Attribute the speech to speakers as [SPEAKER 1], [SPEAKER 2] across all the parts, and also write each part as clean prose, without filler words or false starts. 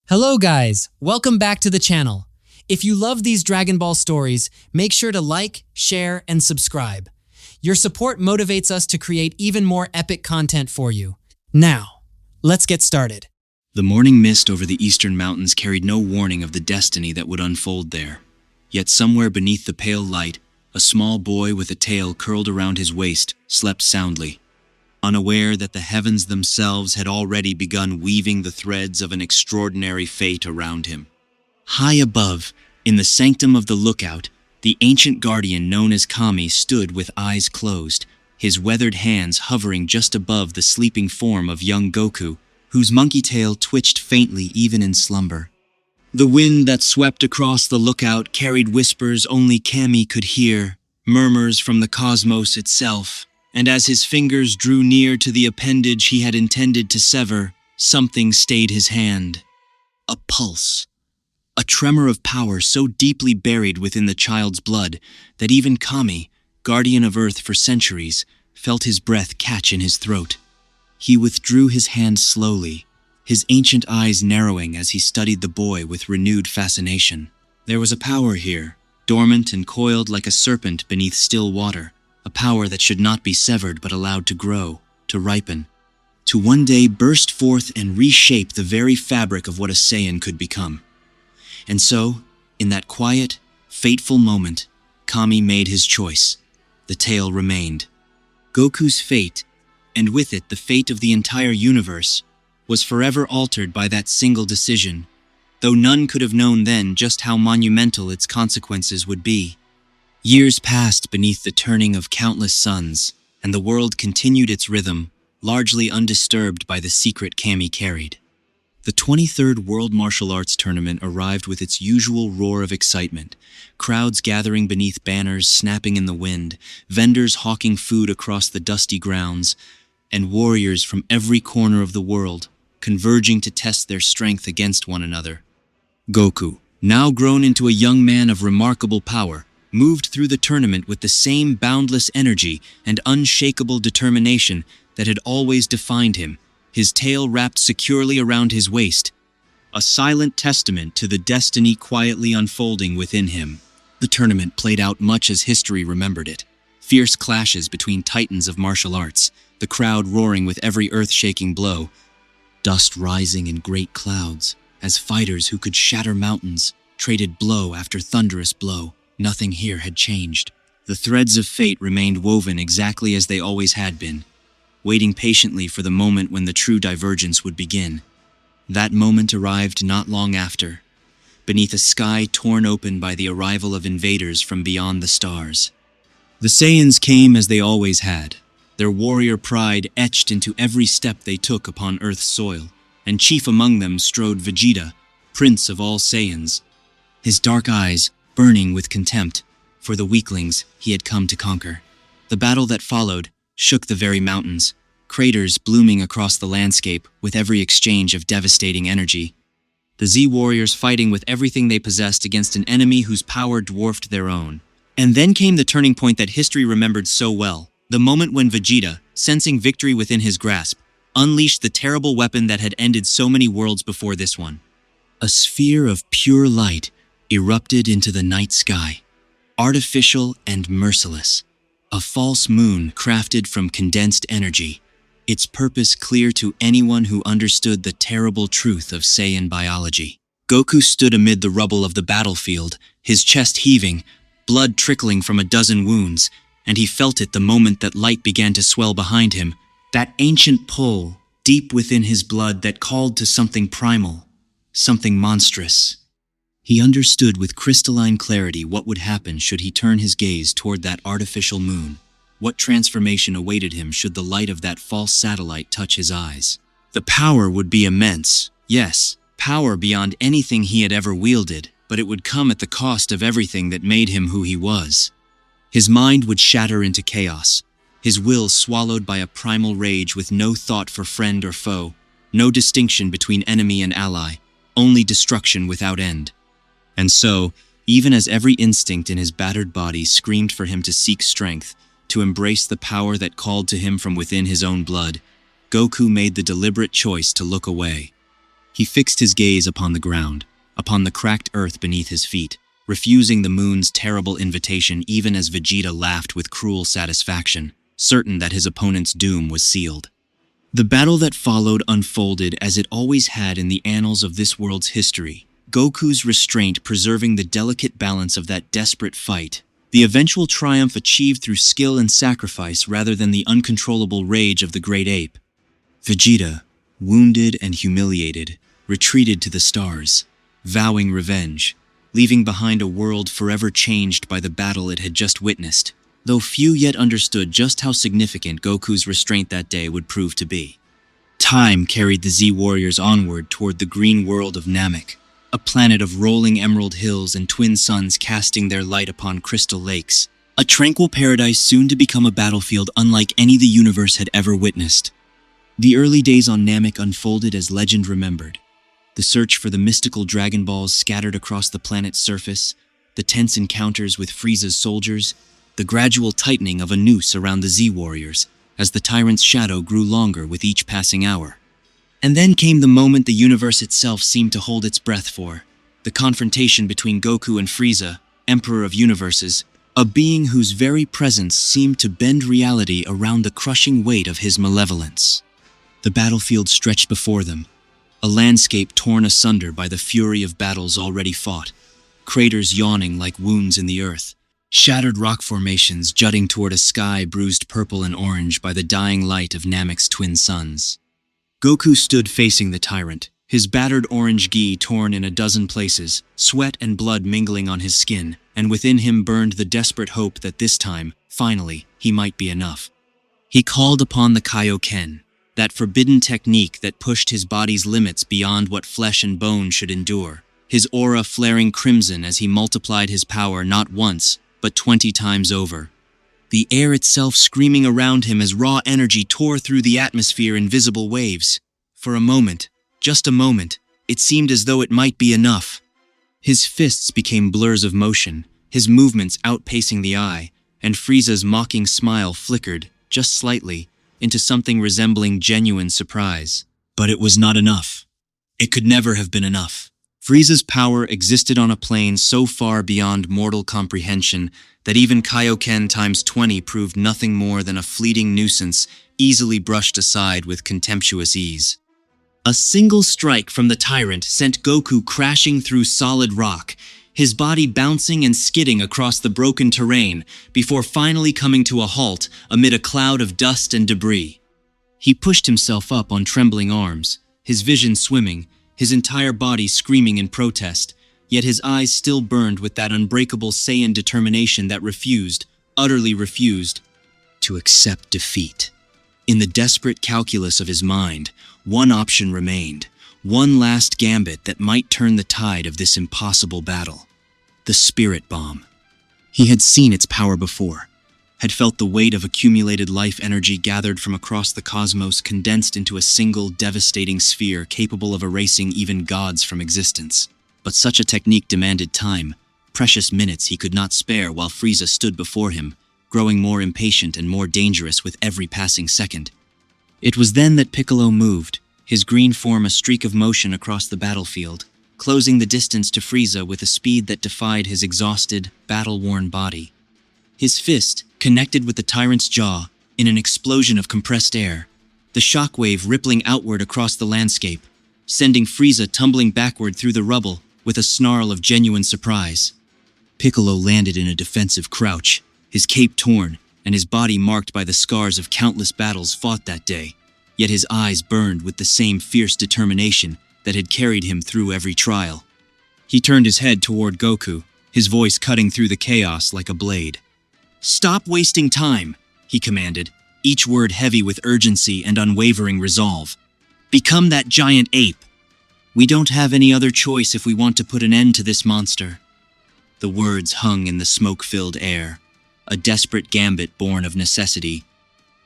[SPEAKER 1] Hello guys, welcome back to the channel. If you love these Dragon Ball stories, make sure to like, share, and subscribe. Your support motivates us to create even more epic content for you. Now, let's get started.
[SPEAKER 2] The morning mist over the eastern mountains carried no warning of the destiny that would unfold there. Yet somewhere beneath the pale light, a small boy with a tail curled around his waist slept soundly, unaware that the heavens themselves had already begun weaving the threads of an extraordinary fate around him. High above, in the sanctum of the lookout, the ancient guardian known as Kami stood with eyes closed, his weathered hands hovering just above the sleeping form of young Goku, whose monkey tail twitched faintly even in slumber. The wind that swept across the lookout carried whispers only Kami could hear, murmurs from the cosmos itself, and as his fingers drew near to the appendage he had intended to sever, something stayed his hand. A pulse. A tremor of power so deeply buried within the child's blood that even Kami, guardian of Earth for centuries, felt his breath catch in his throat. He withdrew his hand slowly, his ancient eyes narrowing as he studied the boy with renewed fascination. There was a power here, dormant and coiled like a serpent beneath still water, a power that should not be severed but allowed to grow, to ripen, to one day burst forth and reshape the very fabric of what a Saiyan could become. And so, in that quiet, fateful moment, Kami made his choice. The tale remained. Goku's fate, and with it the fate of the entire universe, was forever altered by that single decision, though none could have known then just how monumental its consequences would be. Years passed beneath the turning of countless suns, and the world continued its rhythm, largely undisturbed by the secret Kami carried. The 23rd World Martial Arts Tournament arrived with its usual roar of excitement, crowds gathering beneath banners snapping in the wind, vendors hawking food across the dusty grounds, and warriors from every corner of the world converging to test their strength against one another. Goku, now grown into a young man of remarkable power, moved through the tournament with the same boundless energy and unshakable determination that had always defined him, his tail wrapped securely around his waist, a silent testament to the destiny quietly unfolding within him. The tournament played out much as history remembered it. Fierce clashes between titans of martial arts, the crowd roaring with every earth-shaking blow, dust rising in great clouds, as fighters who could shatter mountains traded blow after thunderous blow. Nothing here had changed. The threads of fate remained woven exactly as they always had been, waiting patiently for the moment when the true divergence would begin. That moment arrived not long after, beneath a sky torn open by the arrival of invaders from beyond the stars. The Saiyans came as they always had, their warrior pride etched into every step they took upon Earth's soil, and chief among them strode Vegeta, prince of all Saiyans, his dark eyes burning with contempt for the weaklings he had come to conquer. The battle that followed shook the very mountains, craters blooming across the landscape with every exchange of devastating energy. The Z-warriors fighting with everything they possessed against an enemy whose power dwarfed their own. And then came the turning point that history remembered so well, the moment when Vegeta, sensing victory within his grasp, unleashed the terrible weapon that had ended so many worlds before this one. A sphere of pure light erupted into the night sky, artificial and merciless, a false moon crafted from condensed energy, its purpose clear to anyone who understood the terrible truth of Saiyan biology. Goku stood amid the rubble of the battlefield, his chest heaving, blood trickling from a dozen wounds, and he felt it the moment that light began to swell behind him, that ancient pull deep within his blood that called to something primal, something monstrous. He understood with crystalline clarity what would happen should he turn his gaze toward that artificial moon, what transformation awaited him should the light of that false satellite touch his eyes. The power would be immense, yes, power beyond anything he had ever wielded, but it would come at the cost of everything that made him who he was. His mind would shatter into chaos, his will swallowed by a primal rage with no thought for friend or foe, no distinction between enemy and ally, only destruction without end. And so, even as every instinct in his battered body screamed for him to seek strength, to embrace the power that called to him from within his own blood, Goku made the deliberate choice to look away. He fixed his gaze upon the ground, upon the cracked earth beneath his feet, refusing the moon's terrible invitation even as Vegeta laughed with cruel satisfaction, certain that his opponent's doom was sealed. The battle that followed unfolded as it always had in the annals of this world's history, Goku's restraint preserving the delicate balance of that desperate fight, the eventual triumph achieved through skill and sacrifice rather than the uncontrollable rage of the great ape. Vegeta, wounded and humiliated, retreated to the stars, vowing revenge, leaving behind a world forever changed by the battle it had just witnessed, though few yet understood just how significant Goku's restraint that day would prove to be. Time carried the Z-Warriors onward toward the green world of Namek, a planet of rolling emerald hills and twin suns casting their light upon crystal lakes, a tranquil paradise soon to become a battlefield unlike any the universe had ever witnessed. The early days on Namek unfolded as legend remembered. The search for the mystical Dragon Balls scattered across the planet's surface, the tense encounters with Frieza's soldiers, the gradual tightening of a noose around the Z-Warriors as the tyrant's shadow grew longer with each passing hour. And then came the moment the universe itself seemed to hold its breath for, the confrontation between Goku and Frieza, Emperor of Universes, a being whose very presence seemed to bend reality around the crushing weight of his malevolence. The battlefield stretched before them, a landscape torn asunder by the fury of battles already fought, craters yawning like wounds in the earth, shattered rock formations jutting toward a sky bruised purple and orange by the dying light of Namek's twin suns. Goku stood facing the tyrant, his battered orange gi torn in a dozen places, sweat and blood mingling on his skin, and within him burned the desperate hope that this time, finally, he might be enough. He called upon the Kaioken, that forbidden technique that pushed his body's limits beyond what flesh and bone should endure, his aura flaring crimson as he multiplied his power not once, but 20 times over. The air itself screaming around him as raw energy tore through the atmosphere in visible waves. For a moment, just a moment, it seemed as though it might be enough. His fists became blurs of motion, his movements outpacing the eye, and Frieza's mocking smile flickered, just slightly, into something resembling genuine surprise. But it was not enough. It could never have been enough. Frieza's power existed on a plane so far beyond mortal comprehension that even Kaioken times 20 proved nothing more than a fleeting nuisance easily brushed aside with contemptuous ease. A single strike from the tyrant sent Goku crashing through solid rock, his body bouncing and skidding across the broken terrain before finally coming to a halt amid a cloud of dust and debris. He pushed himself up on trembling arms, his vision swimming, his entire body screaming in protest, yet his eyes still burned with that unbreakable Saiyan determination that refused, utterly refused, to accept defeat. In the desperate calculus of his mind, one option remained, one last gambit that might turn the tide of this impossible battle. The Spirit Bomb. He had seen its power before, had felt the weight of accumulated life energy gathered from across the cosmos condensed into a single devastating sphere capable of erasing even gods from existence. But such a technique demanded time, precious minutes he could not spare while Frieza stood before him, growing more impatient and more dangerous with every passing second. It was then that Piccolo moved, his green form a streak of motion across the battlefield, closing the distance to Frieza with a speed that defied his exhausted, battle-worn body. His fist, connected with the tyrant's jaw, in an explosion of compressed air, the shockwave rippling outward across the landscape, sending Frieza tumbling backward through the rubble with a snarl of genuine surprise. Piccolo landed in a defensive crouch, his cape torn, and his body marked by the scars of countless battles fought that day, yet his eyes burned with the same fierce determination that had carried him through every trial. He turned his head toward Goku, his voice cutting through the chaos like a blade. "Stop wasting time," he commanded, each word heavy with urgency and unwavering resolve. "Become that giant ape. We don't have any other choice if we want to put an end to this monster." The words hung in the smoke-filled air, a desperate gambit born of necessity,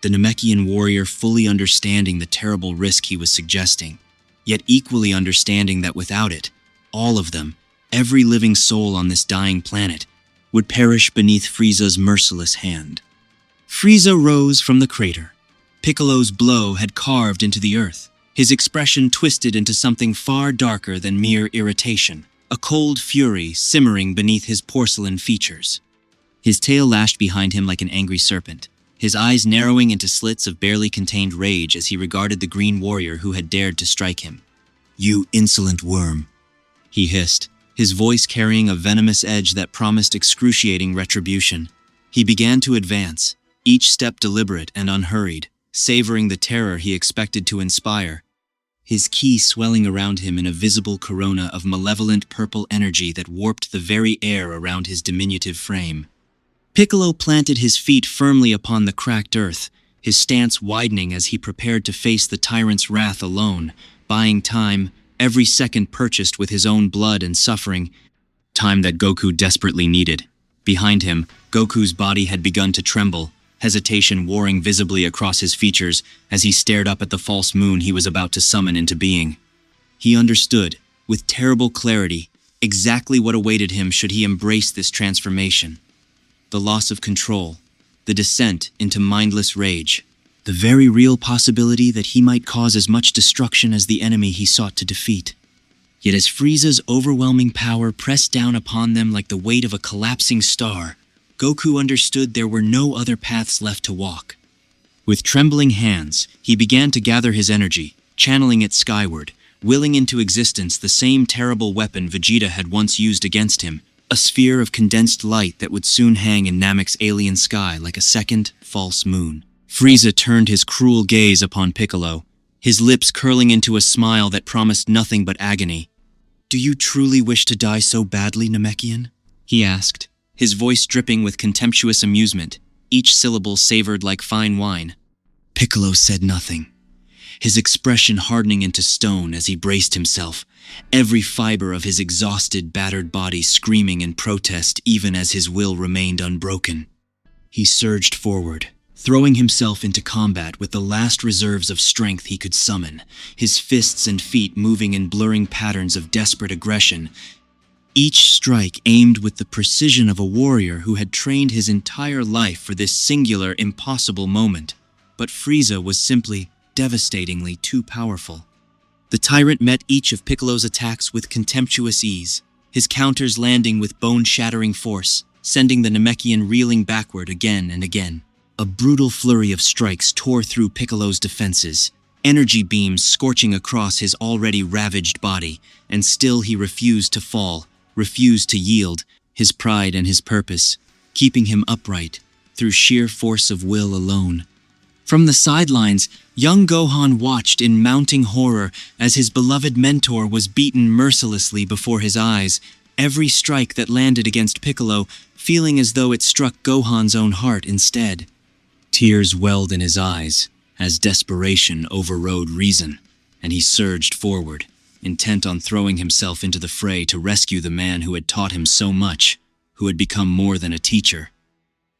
[SPEAKER 2] the Namekian warrior fully understanding the terrible risk he was suggesting, yet equally understanding that without it, all of them, every living soul on this dying planet, would perish beneath Frieza's merciless hand. Frieza rose from the crater. Piccolo's blow had carved into the earth, his expression twisted into something far darker than mere irritation, a cold fury simmering beneath his porcelain features. His tail lashed behind him like an angry serpent, his eyes narrowing into slits of barely contained rage as he regarded the green warrior who had dared to strike him. "You insolent worm," he hissed, his voice carrying a venomous edge that promised excruciating retribution. He began to advance, each step deliberate and unhurried, savoring the terror he expected to inspire, his ki swelling around him in a visible corona of malevolent purple energy that warped the very air around his diminutive frame. Piccolo planted his feet firmly upon the cracked earth, his stance widening as he prepared to face the tyrant's wrath alone, buying time, every second purchased with his own blood and suffering, time that Goku desperately needed. Behind him, Goku's body had begun to tremble, hesitation warring visibly across his features as he stared up at the false moon he was about to summon into being. He understood, with terrible clarity, exactly what awaited him should he embrace this transformation. The loss of control, the descent into mindless rage, the very real possibility that he might cause as much destruction as the enemy he sought to defeat. Yet as Frieza's overwhelming power pressed down upon them like the weight of a collapsing star, Goku understood there were no other paths left to walk. With trembling hands, he began to gather his energy, channeling it skyward, willing into existence the same terrible weapon Vegeta had once used against him, a sphere of condensed light that would soon hang in Namek's alien sky like a second, false moon. Frieza turned his cruel gaze upon Piccolo, his lips curling into a smile that promised nothing but agony. "Do you truly wish to die so badly, Namekian?" he asked, his voice dripping with contemptuous amusement, each syllable savored like fine wine. Piccolo said nothing, his expression hardening into stone as he braced himself, every fiber of his exhausted, battered body screaming in protest even as his will remained unbroken. He surged forward, throwing himself into combat with the last reserves of strength he could summon, his fists and feet moving in blurring patterns of desperate aggression, each strike aimed with the precision of a warrior who had trained his entire life for this singular, impossible moment. But Frieza was simply devastatingly too powerful. The tyrant met each of Piccolo's attacks with contemptuous ease, his counters landing with bone-shattering force, sending the Namekian reeling backward again and again. A brutal flurry of strikes tore through Piccolo's defenses, energy beams scorching across his already ravaged body, and still he refused to fall, refused to yield, his pride and his purpose, keeping him upright, through sheer force of will alone. From the sidelines, young Gohan watched in mounting horror as his beloved mentor was beaten mercilessly before his eyes, every strike that landed against Piccolo feeling as though it struck Gohan's own heart instead. Tears welled in his eyes as desperation overrode reason, and he surged forward, intent on throwing himself into the fray to rescue the man who had taught him so much, who had become more than a teacher,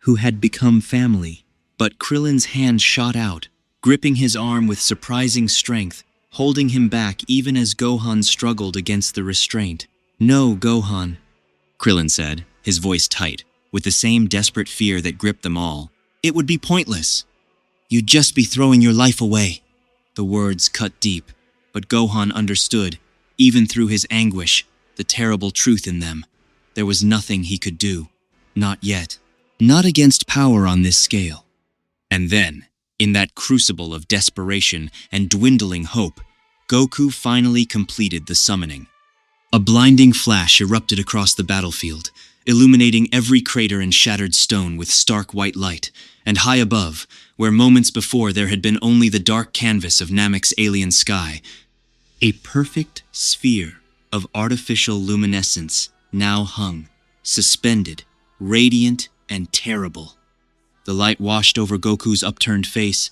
[SPEAKER 2] who had become family. But Krillin's hand shot out, gripping his arm with surprising strength, holding him back even as Gohan struggled against the restraint. "No, Gohan," Krillin said, his voice tight, with the same desperate fear that gripped them all. "It would be pointless. You'd just be throwing your life away." The words cut deep, but Gohan understood, even through his anguish, the terrible truth in them. There was nothing he could do. Not yet. Not against power on this scale. And then, in that crucible of desperation and dwindling hope, Goku finally completed the summoning. A blinding flash erupted across the battlefield, illuminating every crater and shattered stone with stark white light, and high above, where moments before there had been only the dark canvas of Namek's alien sky, a perfect sphere of artificial luminescence now hung, suspended, radiant and terrible. The light washed over Goku's upturned face,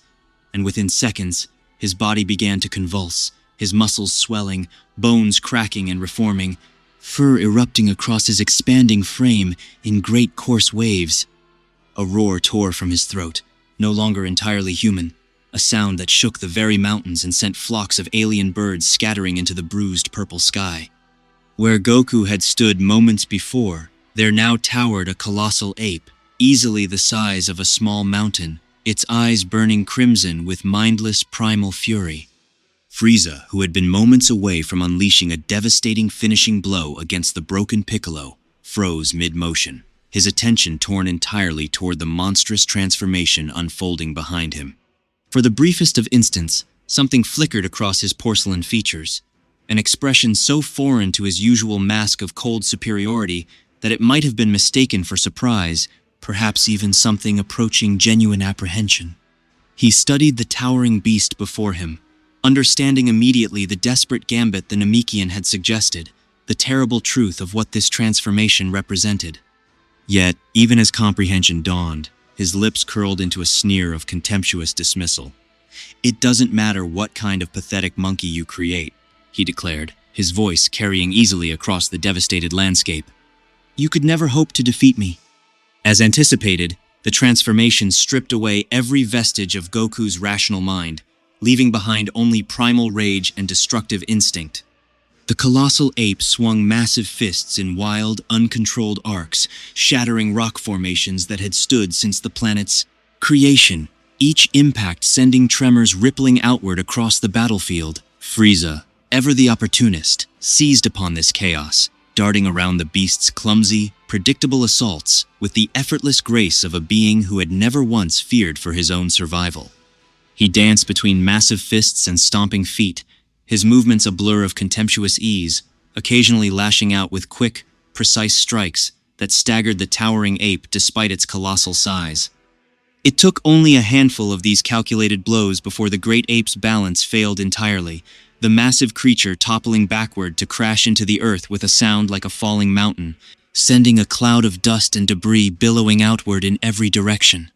[SPEAKER 2] and within seconds, his body began to convulse, his muscles swelling, bones cracking and reforming, fur erupting across his expanding frame in great coarse waves. A roar tore from his throat, no longer entirely human, a sound that shook the very mountains and sent flocks of alien birds scattering into the bruised purple sky. Where Goku had stood moments before, there now towered a colossal ape, easily the size of a small mountain, its eyes burning crimson with mindless primal fury. Frieza, who had been moments away from unleashing a devastating finishing blow against the broken Piccolo, froze mid-motion, his attention torn entirely toward the monstrous transformation unfolding behind him. For the briefest of instants, something flickered across his porcelain features, an expression so foreign to his usual mask of cold superiority that it might have been mistaken for surprise, perhaps even something approaching genuine apprehension. He studied the towering beast before him, understanding immediately the desperate gambit the Namekian had suggested, the terrible truth of what this transformation represented. Yet, even as comprehension dawned, his lips curled into a sneer of contemptuous dismissal. "It doesn't matter what kind of pathetic monkey you create," he declared, his voice carrying easily across the devastated landscape. "You could never hope to defeat me." As anticipated, the transformation stripped away every vestige of Goku's rational mind, leaving behind only primal rage and destructive instinct. The colossal ape swung massive fists in wild, uncontrolled arcs, shattering rock formations that had stood since the planet's creation, each impact sending tremors rippling outward across the battlefield. Frieza, ever the opportunist, seized upon this chaos, darting around the beast's clumsy, predictable assaults with the effortless grace of a being who had never once feared for his own survival. He danced between massive fists and stomping feet, his movements a blur of contemptuous ease, occasionally lashing out with quick, precise strikes that staggered the towering ape despite its colossal size. It took only a handful of these calculated blows before the great ape's balance failed entirely, the massive creature toppling backward to crash into the earth with a sound like a falling mountain, sending a cloud of dust and debris billowing outward in every direction.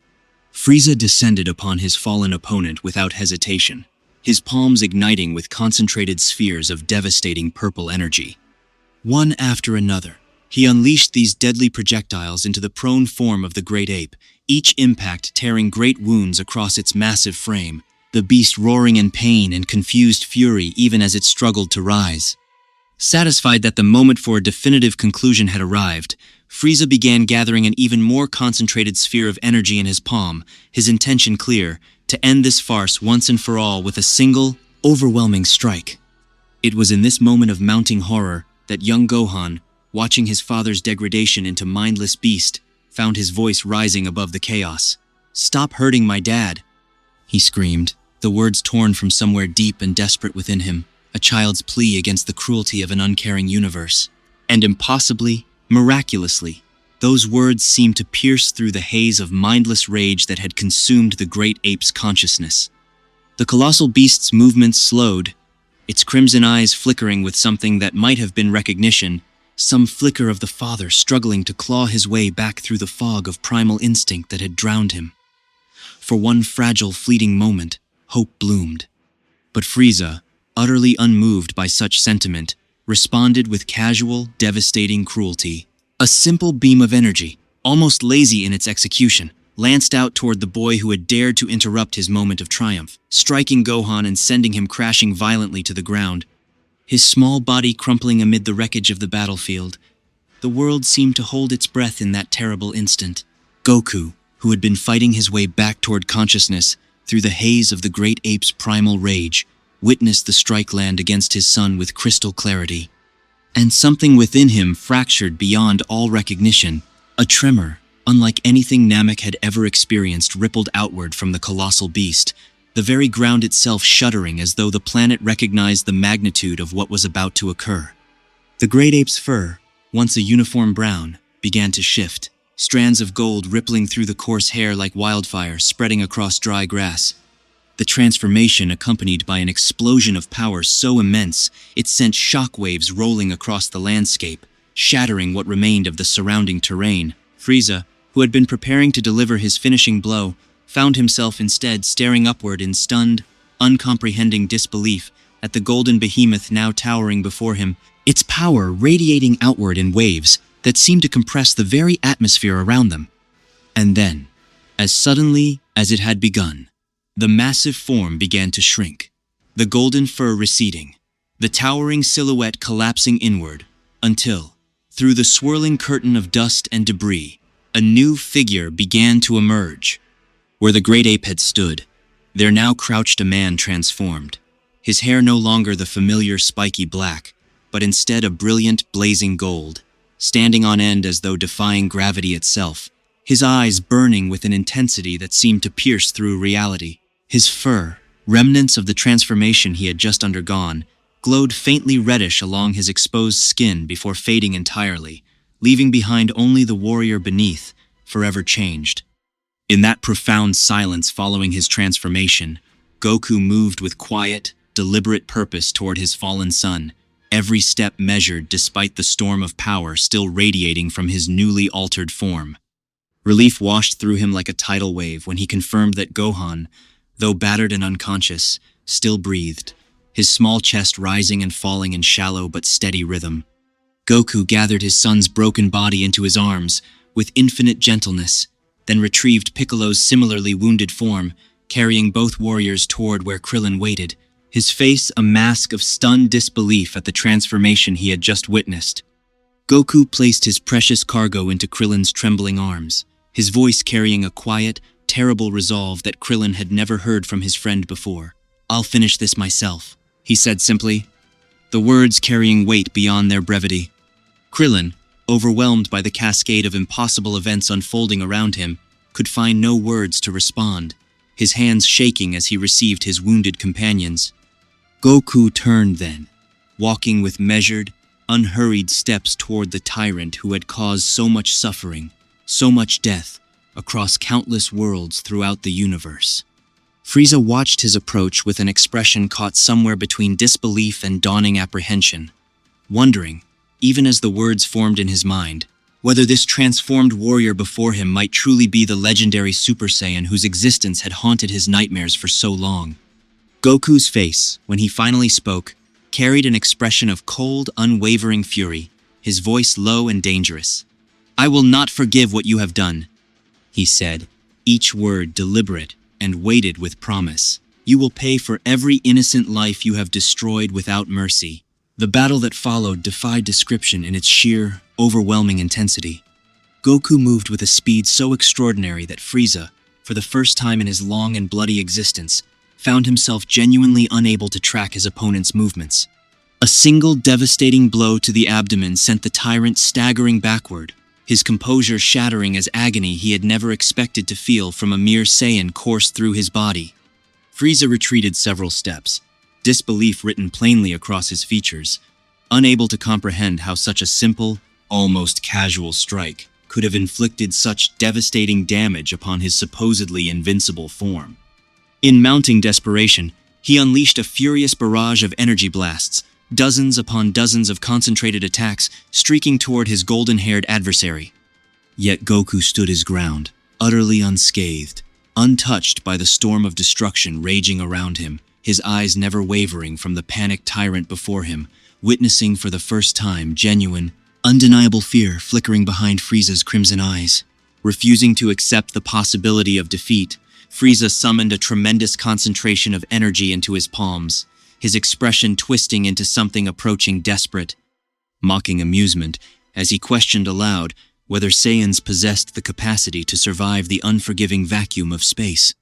[SPEAKER 2] Frieza descended upon his fallen opponent without hesitation, his palms igniting with concentrated spheres of devastating purple energy. One after another, he unleashed these deadly projectiles into the prone form of the great ape, each impact tearing great wounds across its massive frame, the beast roaring in pain and confused fury even as it struggled to rise. Satisfied that the moment for a definitive conclusion had arrived, Frieza began gathering an even more concentrated sphere of energy in his palm, his intention clear, to end this farce once and for all with a single, overwhelming strike. It was in this moment of mounting horror that young Gohan, watching his father's degradation into mindless beast, found his voice rising above the chaos. "Stop hurting my dad," he screamed, the words torn from somewhere deep and desperate within him, a child's plea against the cruelty of an uncaring universe. And impossibly, miraculously, those words seemed to pierce through the haze of mindless rage that had consumed the great ape's consciousness. The colossal beast's movements slowed, its crimson eyes flickering with something that might have been recognition, some flicker of the father struggling to claw his way back through the fog of primal instinct that had drowned him. For one fragile, fleeting moment, hope bloomed. But Frieza, utterly unmoved by such sentiment, responded with casual, devastating cruelty. A simple beam of energy, almost lazy in its execution, lanced out toward the boy who had dared to interrupt his moment of triumph, striking Gohan and sending him crashing violently to the ground. His small body crumpling amid the wreckage of the battlefield. The world seemed to hold its breath in that terrible instant. Goku, who had been fighting his way back toward consciousness through the haze of the great ape's primal rage, witnessed the strike land against his son with crystal clarity. And something within him fractured beyond all recognition. A tremor, unlike anything Namek had ever experienced, rippled outward from the colossal beast, the very ground itself shuddering as though the planet recognized the magnitude of what was about to occur. The great ape's fur, once a uniform brown, began to shift, strands of gold rippling through the coarse hair like wildfire spreading across dry grass. The transformation accompanied by an explosion of power so immense it sent shockwaves rolling across the landscape, shattering what remained of the surrounding terrain. Frieza, who had been preparing to deliver his finishing blow, found himself instead staring upward in stunned, uncomprehending disbelief at the golden behemoth now towering before him, its power radiating outward in waves that seemed to compress the very atmosphere around them. And then, as suddenly as it had begun, the massive form began to shrink, the golden fur receding, the towering silhouette collapsing inward, until, through the swirling curtain of dust and debris, a new figure began to emerge. Where the great ape had stood, there now crouched a man transformed. his hair no longer the familiar spiky black, but instead a brilliant, blazing gold, standing on end as though defying gravity itself, his eyes burning with an intensity that seemed to pierce through reality. His fur, remnants of the transformation he had just undergone, glowed faintly reddish along his exposed skin before fading entirely, leaving behind only the warrior beneath, forever changed. In that profound silence following his transformation, Goku moved with quiet, deliberate purpose toward his fallen son, every step measured despite the storm of power still radiating from his newly altered form. Relief washed through him like a tidal wave when he confirmed that Gohan, though battered and unconscious, still breathed, his small chest rising and falling in shallow but steady rhythm. Goku gathered his son's broken body into his arms with infinite gentleness, then retrieved Piccolo's similarly wounded form, carrying both warriors toward where Krillin waited, his face a mask of stunned disbelief at the transformation he had just witnessed. Goku placed his precious cargo into Krillin's trembling arms, his voice carrying a quiet, terrible resolve that Krillin had never heard from his friend before. "I'll finish this myself," he said simply, the words carrying weight beyond their brevity. Krillin, overwhelmed by the cascade of impossible events unfolding around him, could find no words to respond, his hands shaking as he received his wounded companions. Goku turned then, walking with measured, unhurried steps toward the tyrant who had caused so much suffering, so much death, across countless worlds throughout the universe. Frieza watched his approach with an expression caught somewhere between disbelief and dawning apprehension, wondering, even as the words formed in his mind, whether this transformed warrior before him might truly be the legendary Super Saiyan whose existence had haunted his nightmares for so long. Goku's face, when he finally spoke, carried an expression of cold, unwavering fury, his voice low and dangerous. "I will not forgive what you have done," he said, each word deliberate and weighted with promise. "You will pay for every innocent life you have destroyed without mercy." The battle that followed defied description in its sheer, overwhelming intensity. Goku moved with a speed so extraordinary that Frieza, for the first time in his long and bloody existence, found himself genuinely unable to track his opponent's movements. A single devastating blow to the abdomen sent the tyrant staggering backward, his composure shattering as agony he had never expected to feel from a mere Saiyan coursed through his body. Frieza retreated several steps, disbelief written plainly across his features, unable to comprehend how such a simple, almost casual strike could have inflicted such devastating damage upon his supposedly invincible form. In mounting desperation, he unleashed a furious barrage of energy blasts, dozens upon dozens of concentrated attacks streaking toward his golden-haired adversary. Yet Goku stood his ground, utterly unscathed, untouched by the storm of destruction raging around him, his eyes never wavering from the panicked tyrant before him, witnessing for the first time genuine, undeniable fear flickering behind Frieza's crimson eyes. Refusing to accept the possibility of defeat, Frieza summoned a tremendous concentration of energy into his palms, his expression twisting into something approaching desperate, mocking amusement as he questioned aloud whether Saiyans possessed the capacity to survive the unforgiving vacuum of space.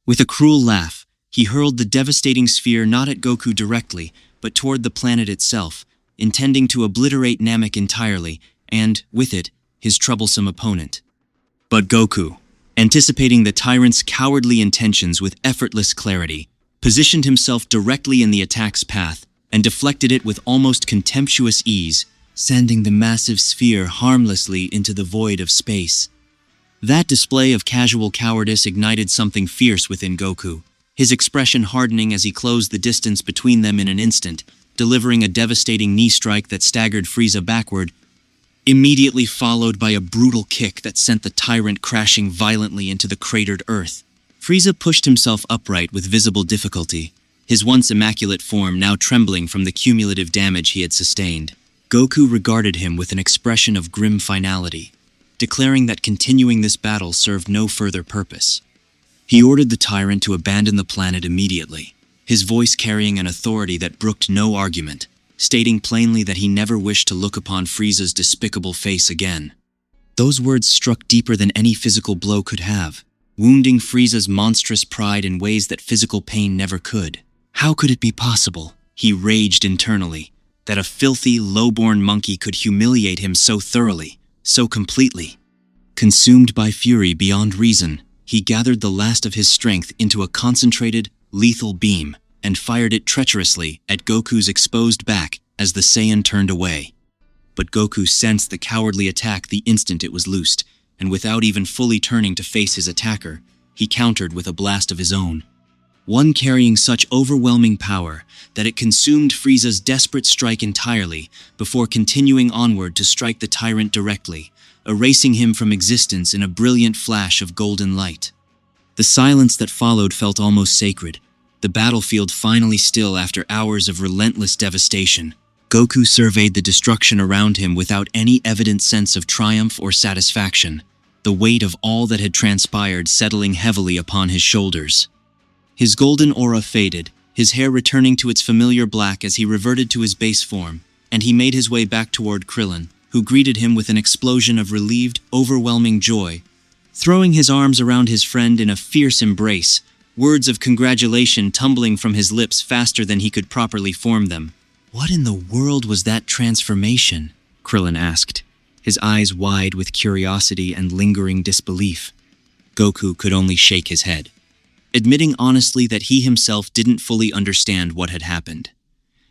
[SPEAKER 2] With a cruel laugh, he hurled the devastating sphere not at Goku directly, but toward the planet itself, intending to obliterate Namek entirely, and, with it, his troublesome opponent. But Goku, anticipating the tyrant's cowardly intentions with effortless clarity, positioned himself directly in the attack's path and deflected it with almost contemptuous ease, sending the massive sphere harmlessly into the void of space. That display of casual cowardice ignited something fierce within Goku, his expression hardening as he closed the distance between them in an instant, delivering a devastating knee strike that staggered Frieza backward, immediately followed by a brutal kick that sent the tyrant crashing violently into the cratered earth. Frieza pushed himself upright with visible difficulty, his once immaculate form now trembling from the cumulative damage he had sustained. Goku regarded him with an expression of grim finality, declaring that continuing this battle served no further purpose. He ordered the tyrant to abandon the planet immediately, his voice carrying an authority that brooked no argument, stating plainly that he never wished to look upon Frieza's despicable face again. Those words struck deeper than any physical blow could have, wounding Frieza's monstrous pride in ways that physical pain never could. How could it be possible, he raged internally, that a filthy, low-born monkey could humiliate him so thoroughly, so completely? Consumed by fury beyond reason, he gathered the last of his strength into a concentrated, lethal beam and fired it treacherously at Goku's exposed back as the Saiyan turned away. But Goku sensed the cowardly attack the instant it was loosed, and without even fully turning to face his attacker, he countered with a blast of his own. One carrying such overwhelming power that it consumed Frieza's desperate strike entirely before continuing onward to strike the tyrant directly, erasing him from existence in a brilliant flash of golden light. The silence that followed felt almost sacred, the battlefield finally still after hours of relentless devastation. Goku surveyed the destruction around him without any evident sense of triumph or satisfaction, the weight of all that had transpired settling heavily upon his shoulders. His golden aura faded, his hair returning to its familiar black as he reverted to his base form, and he made his way back toward Krillin, who greeted him with an explosion of relieved, overwhelming joy. Throwing his arms around his friend in a fierce embrace, words of congratulation tumbling from his lips faster than he could properly form them. "What in the world was that transformation?" Krillin asked, his eyes wide with curiosity and lingering disbelief. Goku could only shake his head, admitting honestly that he himself didn't fully understand what had happened.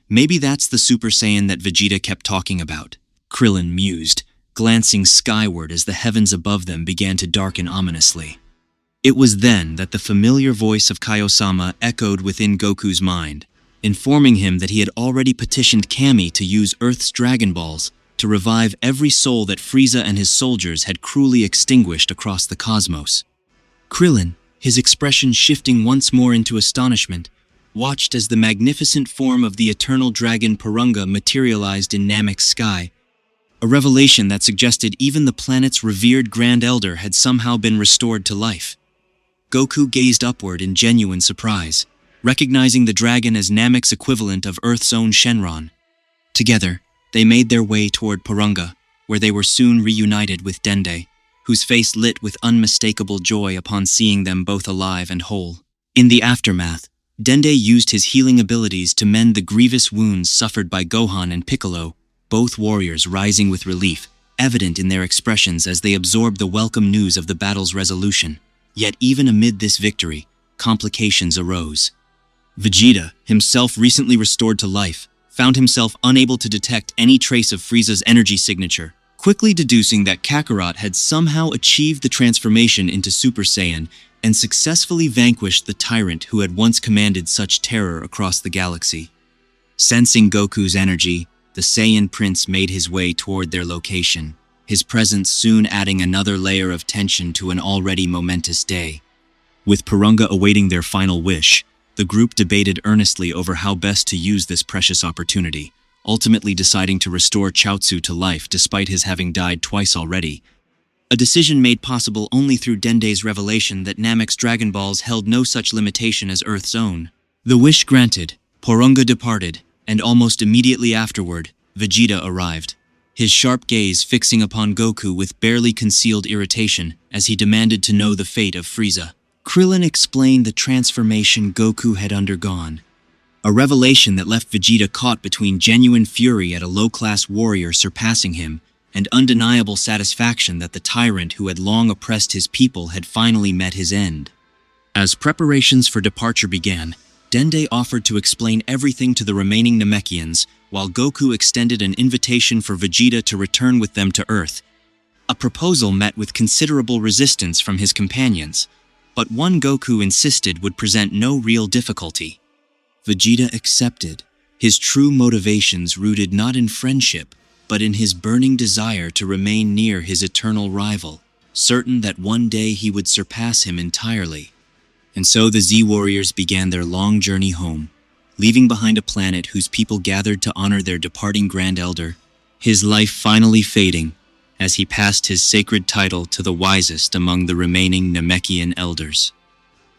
[SPEAKER 2] Maybe that's the Super Saiyan that Vegeta kept talking about, Krillin mused, glancing skyward as the heavens above them began to darken ominously. It was then that the familiar voice of Kaiosama echoed within Goku's mind, informing him that he had already petitioned Kami to use Earth's Dragon Balls to revive every soul that Frieza and his soldiers had cruelly extinguished across the cosmos. Krillin, his expression shifting once more into astonishment, watched as the magnificent form of the eternal dragon Porunga materialized in Namek's sky, a revelation that suggested even the planet's revered Grand Elder had somehow been restored to life. Goku gazed upward in genuine surprise, recognizing the dragon as Namek's equivalent of Earth's own Shenron. Together, they made their way toward Porunga, where they were soon reunited with Dende, whose face lit with unmistakable joy upon seeing them both alive and whole. In the aftermath, Dende used his healing abilities to mend the grievous wounds suffered by Gohan and Piccolo, both warriors rising with relief, evident in their expressions as they absorbed the welcome news of the battle's resolution. Yet even amid this victory, complications arose. Vegeta, himself recently restored to life, found himself unable to detect any trace of Frieza's energy signature, quickly deducing that Kakarot had somehow achieved the transformation into Super Saiyan and successfully vanquished the tyrant who had once commanded such terror across the galaxy. Sensing Goku's energy, the Saiyan Prince made his way toward their location, his presence soon adding another layer of tension to an already momentous day. With Porunga awaiting their final wish, the group debated earnestly over how best to use this precious opportunity, ultimately deciding to restore Chaozu to life despite his having died twice already. A decision made possible only through Dende's revelation that Namek's Dragon Balls held no such limitation as Earth's own. The wish granted, Porunga departed, and almost immediately afterward, Vegeta arrived, his sharp gaze fixing upon Goku with barely concealed irritation as he demanded to know the fate of Frieza. Krillin explained the transformation Goku had undergone, a revelation that left Vegeta caught between genuine fury at a low-class warrior surpassing him and undeniable satisfaction that the tyrant who had long oppressed his people had finally met his end. As preparations for departure began, Dende offered to explain everything to the remaining Namekians, while Goku extended an invitation for Vegeta to return with them to Earth. A proposal met with considerable resistance from his companions, but one Goku insisted would present no real difficulty. Vegeta accepted, his true motivations rooted not in friendship, but in his burning desire to remain near his eternal rival, certain that one day he would surpass him entirely. And so the Z-Warriors began their long journey home, leaving behind a planet whose people gathered to honor their departing Grand Elder, his life finally fading as he passed his sacred title to the wisest among the remaining Namekian elders.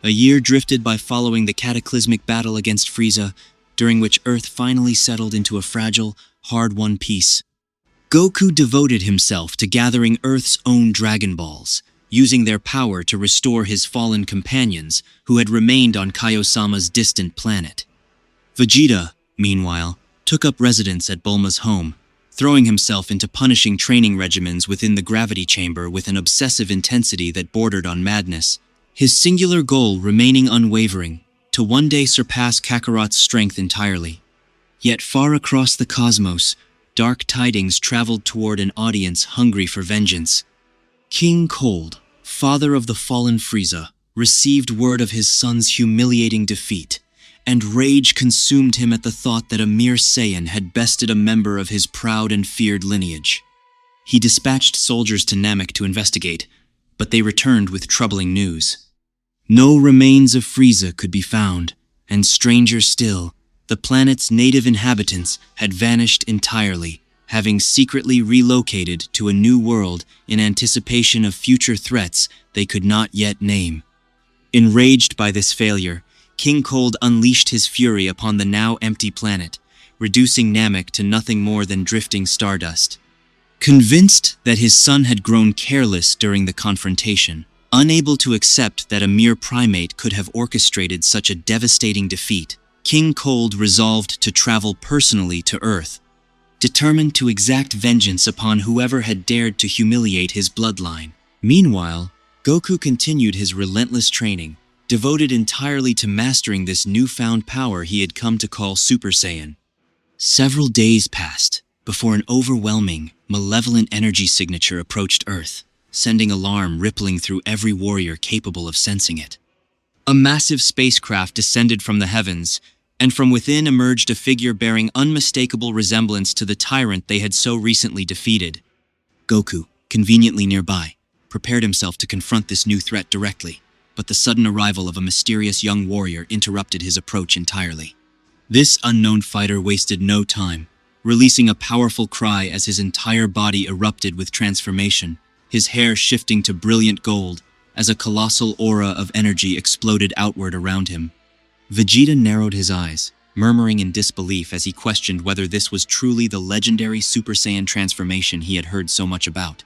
[SPEAKER 2] A year drifted by following the cataclysmic battle against Frieza, during which Earth finally settled into a fragile, hard-won peace. Goku devoted himself to gathering Earth's own Dragon Balls, using their power to restore his fallen companions who had remained on Kaiosama's distant planet. Vegeta, meanwhile, took up residence at Bulma's home, throwing himself into punishing training regimens within the gravity chamber with an obsessive intensity that bordered on madness, his singular goal remaining unwavering, to one day surpass Kakarot's strength entirely. Yet far across the cosmos, dark tidings traveled toward an audience hungry for vengeance. King Cold, father of the fallen Frieza, received word of his son's humiliating defeat, and rage consumed him at the thought that a mere Saiyan had bested a member of his proud and feared lineage. He dispatched soldiers to Namek to investigate, but they returned with troubling news. No remains of Frieza could be found, and stranger still, the planet's native inhabitants had vanished entirely, having secretly relocated to a new world in anticipation of future threats they could not yet name. Enraged by this failure, King Cold unleashed his fury upon the now empty planet, reducing Namek to nothing more than drifting stardust. Convinced that his son had grown careless during the confrontation, unable to accept that a mere primate could have orchestrated such a devastating defeat, King Cold resolved to travel personally to Earth, determined to exact vengeance upon whoever had dared to humiliate his bloodline. Meanwhile, Goku continued his relentless training, devoted entirely to mastering this newfound power he had come to call Super Saiyan. Several days passed before an overwhelming, malevolent energy signature approached Earth, sending alarm rippling through every warrior capable of sensing it. A massive spacecraft descended from the heavens, and from within emerged a figure bearing unmistakable resemblance to the tyrant they had so recently defeated. Goku, conveniently nearby, prepared himself to confront this new threat directly, but the sudden arrival of a mysterious young warrior interrupted his approach entirely. This unknown fighter wasted no time, releasing a powerful cry as his entire body erupted with transformation, his hair shifting to brilliant gold as a colossal aura of energy exploded outward around him. Vegeta narrowed his eyes, murmuring in disbelief as he questioned whether this was truly the legendary Super Saiyan transformation he had heard so much about.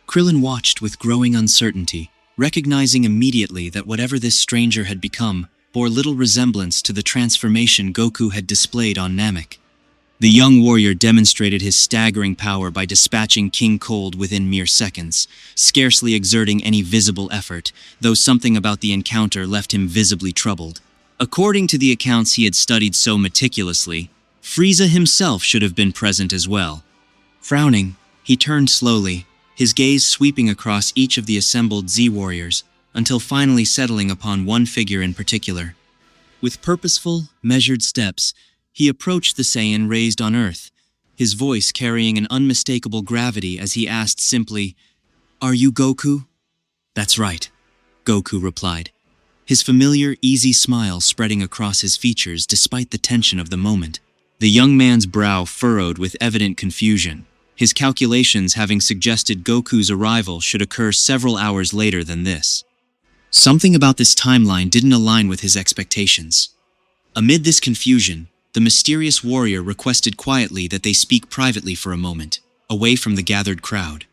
[SPEAKER 2] Krillin watched with growing uncertainty, recognizing immediately that whatever this stranger had become bore little resemblance to the transformation Goku had displayed on Namek. The young warrior demonstrated his staggering power by dispatching King Cold within mere seconds, scarcely exerting any visible effort, though something about the encounter left him visibly troubled. According to the accounts he had studied so meticulously, Frieza himself should have been present as well. Frowning, he turned slowly, his gaze sweeping across each of the assembled Z-warriors, until finally settling upon one figure in particular. With purposeful, measured steps, he approached the Saiyan raised on Earth, his voice carrying an unmistakable gravity as he asked simply, "Are you Goku?" "That's right," Goku replied, his familiar, easy smile spreading across his features despite the tension of the moment. The young man's brow furrowed with evident confusion, his calculations having suggested Goku's arrival should occur several hours later than this. Something about this timeline didn't align with his expectations. Amid this confusion, the mysterious warrior requested quietly that they speak privately for a moment, away from the gathered crowd.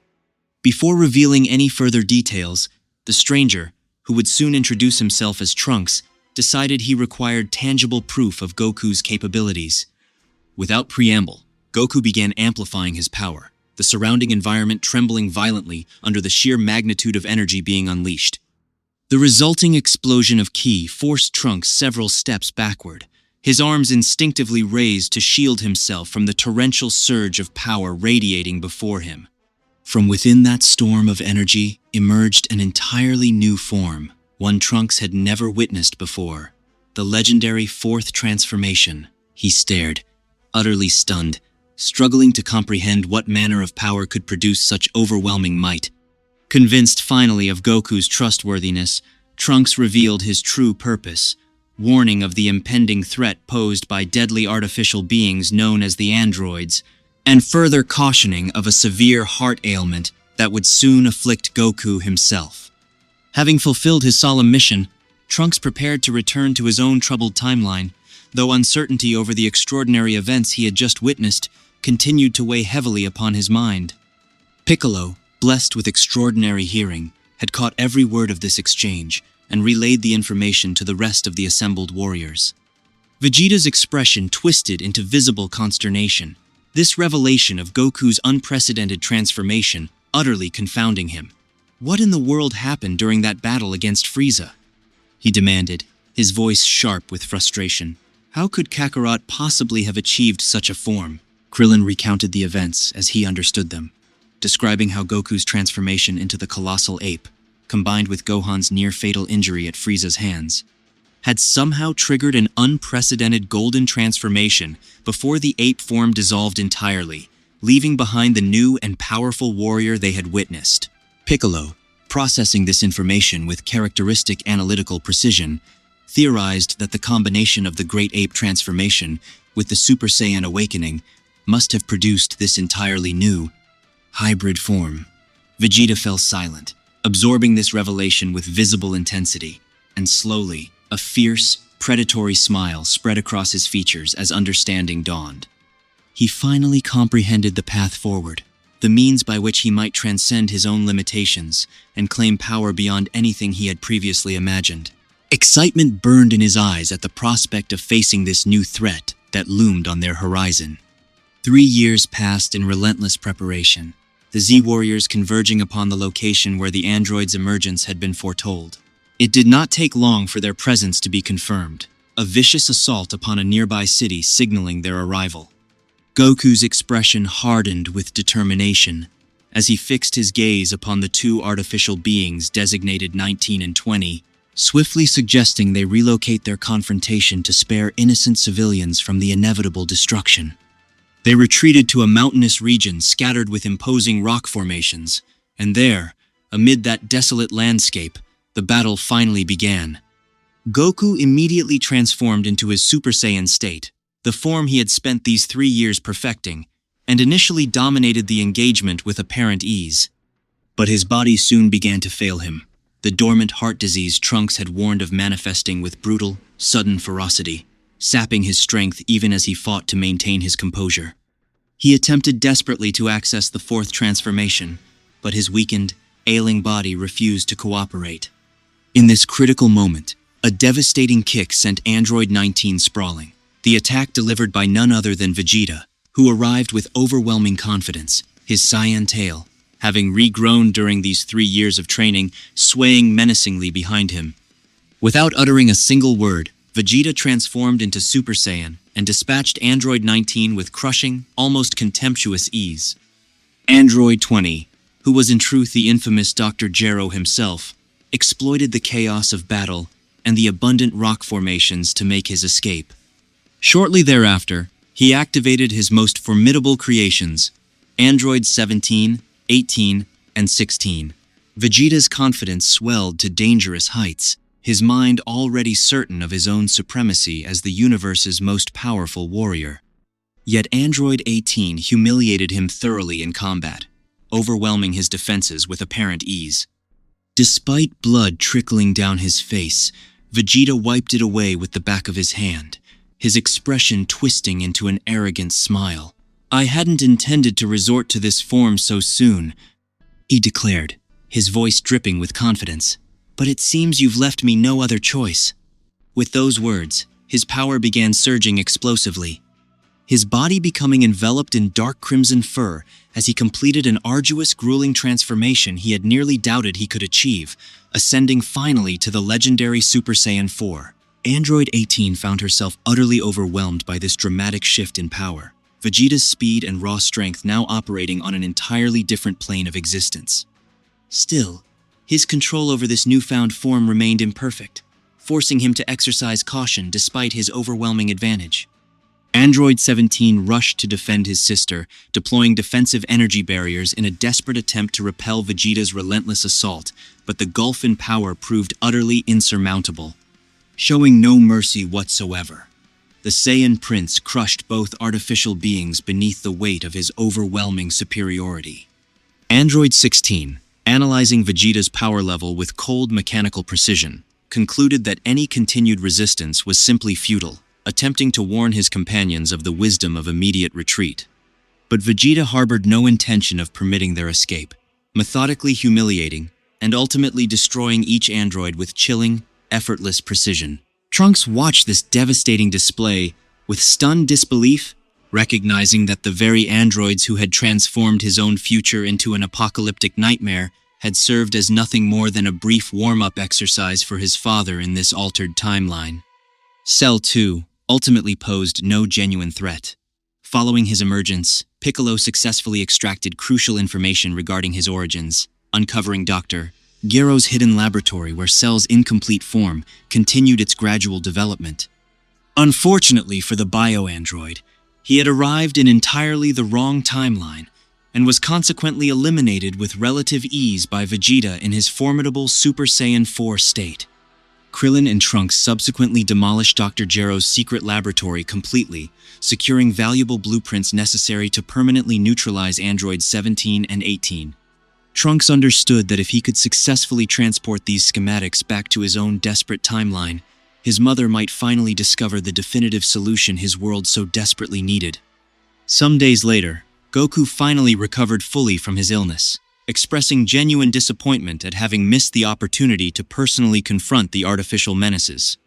[SPEAKER 2] Before revealing any further details, the stranger, who would soon introduce himself as Trunks, decided he required tangible proof of Goku's capabilities. Without preamble, Goku began amplifying his power, the surrounding environment trembling violently under the sheer magnitude of energy being unleashed. The resulting explosion of ki forced Trunks several steps backward, his arms instinctively raised to shield himself from the torrential surge of power radiating before him. From within that storm of energy emerged an entirely new form, one Trunks had never witnessed before. The legendary fourth transformation. He stared, utterly stunned, struggling to comprehend what manner of power could produce such overwhelming might. Convinced finally of Goku's trustworthiness, Trunks revealed his true purpose, warning of the impending threat posed by deadly artificial beings known as the androids, and further cautioning of a severe heart ailment that would soon afflict Goku himself. Having fulfilled his solemn mission, Trunks prepared to return to his own troubled timeline, though uncertainty over the extraordinary events he had just witnessed continued to weigh heavily upon his mind. Piccolo, blessed with extraordinary hearing, had caught every word of this exchange and relayed the information to the rest of the assembled warriors. Vegeta's expression twisted into visible consternation, this revelation of Goku's unprecedented transformation utterly confounding him. What in the world happened during that battle against Frieza? He demanded, his voice sharp with frustration. How could Kakarot possibly have achieved such a form? Krillin recounted the events as he understood them, describing how Goku's transformation into the colossal ape, combined with Gohan's near-fatal injury at Frieza's hands, had somehow triggered an unprecedented golden transformation before the ape form dissolved entirely, leaving behind the new and powerful warrior they had witnessed. Piccolo, processing this information with characteristic analytical precision, theorized that the combination of the Great Ape transformation with the Super Saiyan awakening must have produced this entirely new, hybrid form. Vegeta fell silent, absorbing this revelation with visible intensity, and slowly, a fierce, predatory smile spread across his features as understanding dawned. He finally comprehended the path forward, the means by which he might transcend his own limitations and claim power beyond anything he had previously imagined. Excitement burned in his eyes at the prospect of facing this new threat that loomed on their horizon. 3 years passed in relentless preparation, the Z-Warriors converging upon the location where the android's emergence had been foretold. It did not take long for their presence to be confirmed, a vicious assault upon a nearby city signaling their arrival. Goku's expression hardened with determination as he fixed his gaze upon the two artificial beings designated 19 and 20, swiftly suggesting they relocate their confrontation to spare innocent civilians from the inevitable destruction. They retreated to a mountainous region scattered with imposing rock formations, and there, amid that desolate landscape, the battle finally began. Goku immediately transformed into his Super Saiyan state, the form he had spent these 3 years perfecting, and initially dominated the engagement with apparent ease. But his body soon began to fail him. The dormant heart disease Trunks had warned of manifesting with brutal, sudden ferocity, sapping his strength even as he fought to maintain his composure. He attempted desperately to access the fourth transformation, but his weakened, ailing body refused to cooperate. In this critical moment, a devastating kick sent Android 19 sprawling, the attack delivered by none other than Vegeta, who arrived with overwhelming confidence, his Saiyan tail, having regrown during these 3 years of training, swaying menacingly behind him. Without uttering a single word, Vegeta transformed into Super Saiyan and dispatched Android 19 with crushing, almost contemptuous ease. Android 20, who was in truth the infamous Dr. Gero himself, exploited the chaos of battle and the abundant rock formations to make his escape. Shortly thereafter, he activated his most formidable creations, Androids 17, 18, and 16. Vegeta's confidence swelled to dangerous heights, his mind already certain of his own supremacy as the universe's most powerful warrior. Yet Android 18 humiliated him thoroughly in combat, overwhelming his defenses with apparent ease. Despite blood trickling down his face, Vegeta wiped it away with the back of his hand, his expression twisting into an arrogant smile. "I hadn't intended to resort to this form so soon," he declared, his voice dripping with confidence. "But it seems you've left me no other choice." With those words, his power began surging explosively, his body becoming enveloped in dark crimson fur as he completed an arduous, grueling transformation he had nearly doubted he could achieve, ascending finally to the legendary Super Saiyan 4. Android 18 found herself utterly overwhelmed by this dramatic shift in power, Vegeta's speed and raw strength now operating on an entirely different plane of existence. Still, his control over this newfound form remained imperfect, forcing him to exercise caution despite his overwhelming advantage. Android 17 rushed to defend his sister, deploying defensive energy barriers in a desperate attempt to repel Vegeta's relentless assault, but the gulf in power proved utterly insurmountable. Showing no mercy whatsoever, the Saiyan Prince crushed both artificial beings beneath the weight of his overwhelming superiority. Android 16, analyzing Vegeta's power level with cold mechanical precision, concluded that any continued resistance was simply futile, attempting to warn his companions of the wisdom of immediate retreat. But Vegeta harbored no intention of permitting their escape, methodically humiliating and ultimately destroying each android with chilling, effortless precision. Trunks watched this devastating display with stunned disbelief, recognizing that the very androids who had transformed his own future into an apocalyptic nightmare had served as nothing more than a brief warm-up exercise for his father in this altered timeline. Cell 2 ultimately posed no genuine threat. Following his emergence, Piccolo successfully extracted crucial information regarding his origins, uncovering Dr. Gero's hidden laboratory where Cell's incomplete form continued its gradual development. Unfortunately for the bio-android, he had arrived in entirely the wrong timeline and was consequently eliminated with relative ease by Vegeta in his formidable Super Saiyan 4 state. Krillin and Trunks subsequently demolished Dr. Gero's secret laboratory completely, securing valuable blueprints necessary to permanently neutralize androids 17 and 18. Trunks understood that if he could successfully transport these schematics back to his own desperate timeline, his mother might finally discover the definitive solution his world so desperately needed. Some days later, Goku finally recovered fully from his illness, expressing genuine disappointment at having missed the opportunity to personally confront the artificial menaces.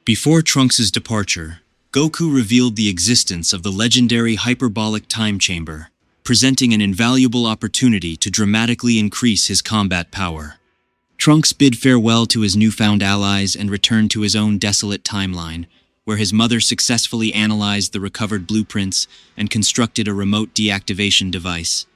[SPEAKER 2] Before Trunks' departure, Goku revealed the existence of the legendary hyperbolic time chamber, presenting an invaluable opportunity to dramatically increase his combat power. Trunks bid farewell to his newfound allies and returned to his own desolate timeline, where his mother successfully analyzed the recovered blueprints and constructed a remote deactivation device.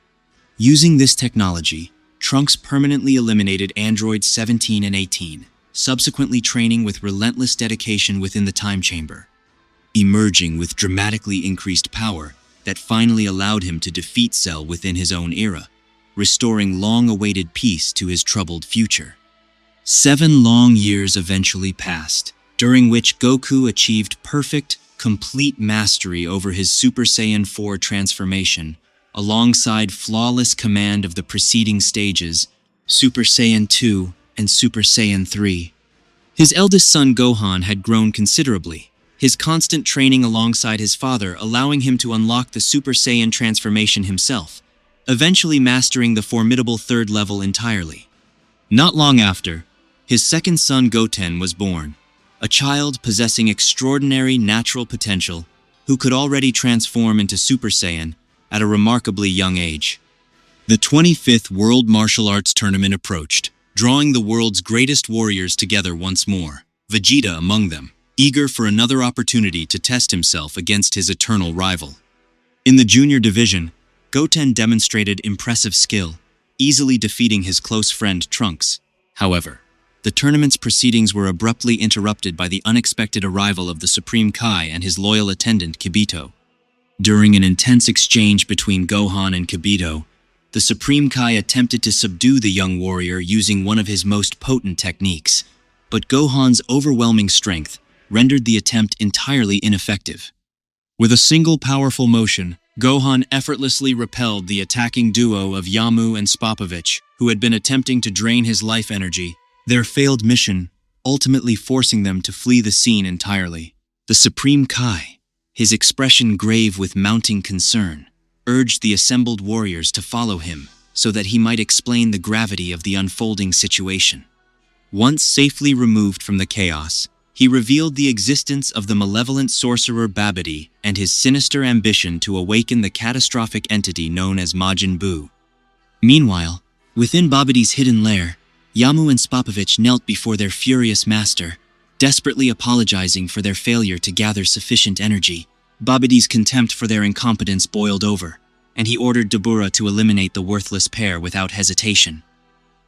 [SPEAKER 2] Using this technology, Trunks permanently eliminated androids 17 and 18, subsequently training with relentless dedication within the time chamber, emerging with dramatically increased power that finally allowed him to defeat Cell within his own era, restoring long-awaited peace to his troubled future. 7 long years eventually passed, during which Goku achieved perfect, complete mastery over his Super Saiyan 4 transformation, alongside flawless command of the preceding stages, Super Saiyan 2 and Super Saiyan 3. His eldest son Gohan had grown considerably, his constant training alongside his father allowing him to unlock the Super Saiyan transformation himself, eventually mastering the formidable 3rd level entirely. Not long after, his second son Goten was born, a child possessing extraordinary natural potential who could already transform into Super Saiyan at a remarkably young age. The 25th World Martial Arts Tournament approached, drawing the world's greatest warriors together once more, Vegeta among them, eager for another opportunity to test himself against his eternal rival. In the junior division, Goten demonstrated impressive skill, easily defeating his close friend Trunks. However, the tournament's proceedings were abruptly interrupted by the unexpected arrival of the Supreme Kai and his loyal attendant Kibito. During an intense exchange between Gohan and Kibito, the Supreme Kai attempted to subdue the young warrior using one of his most potent techniques, but Gohan's overwhelming strength rendered the attempt entirely ineffective. With a single powerful motion, Gohan effortlessly repelled the attacking duo of Yamu and Spopovich, who had been attempting to drain his life energy, their failed mission ultimately forcing them to flee the scene entirely. The Supreme Kai, his expression grave with mounting concern, urged the assembled warriors to follow him so that he might explain the gravity of the unfolding situation. Once safely removed from the chaos, he revealed the existence of the malevolent sorcerer Babidi and his sinister ambition to awaken the catastrophic entity known as Majin Buu. Meanwhile, within Babidi's hidden lair, Yamu and Spopovich knelt before their furious master, desperately apologizing for their failure to gather sufficient energy. Babidi's contempt for their incompetence boiled over, and he ordered Dabura to eliminate the worthless pair without hesitation.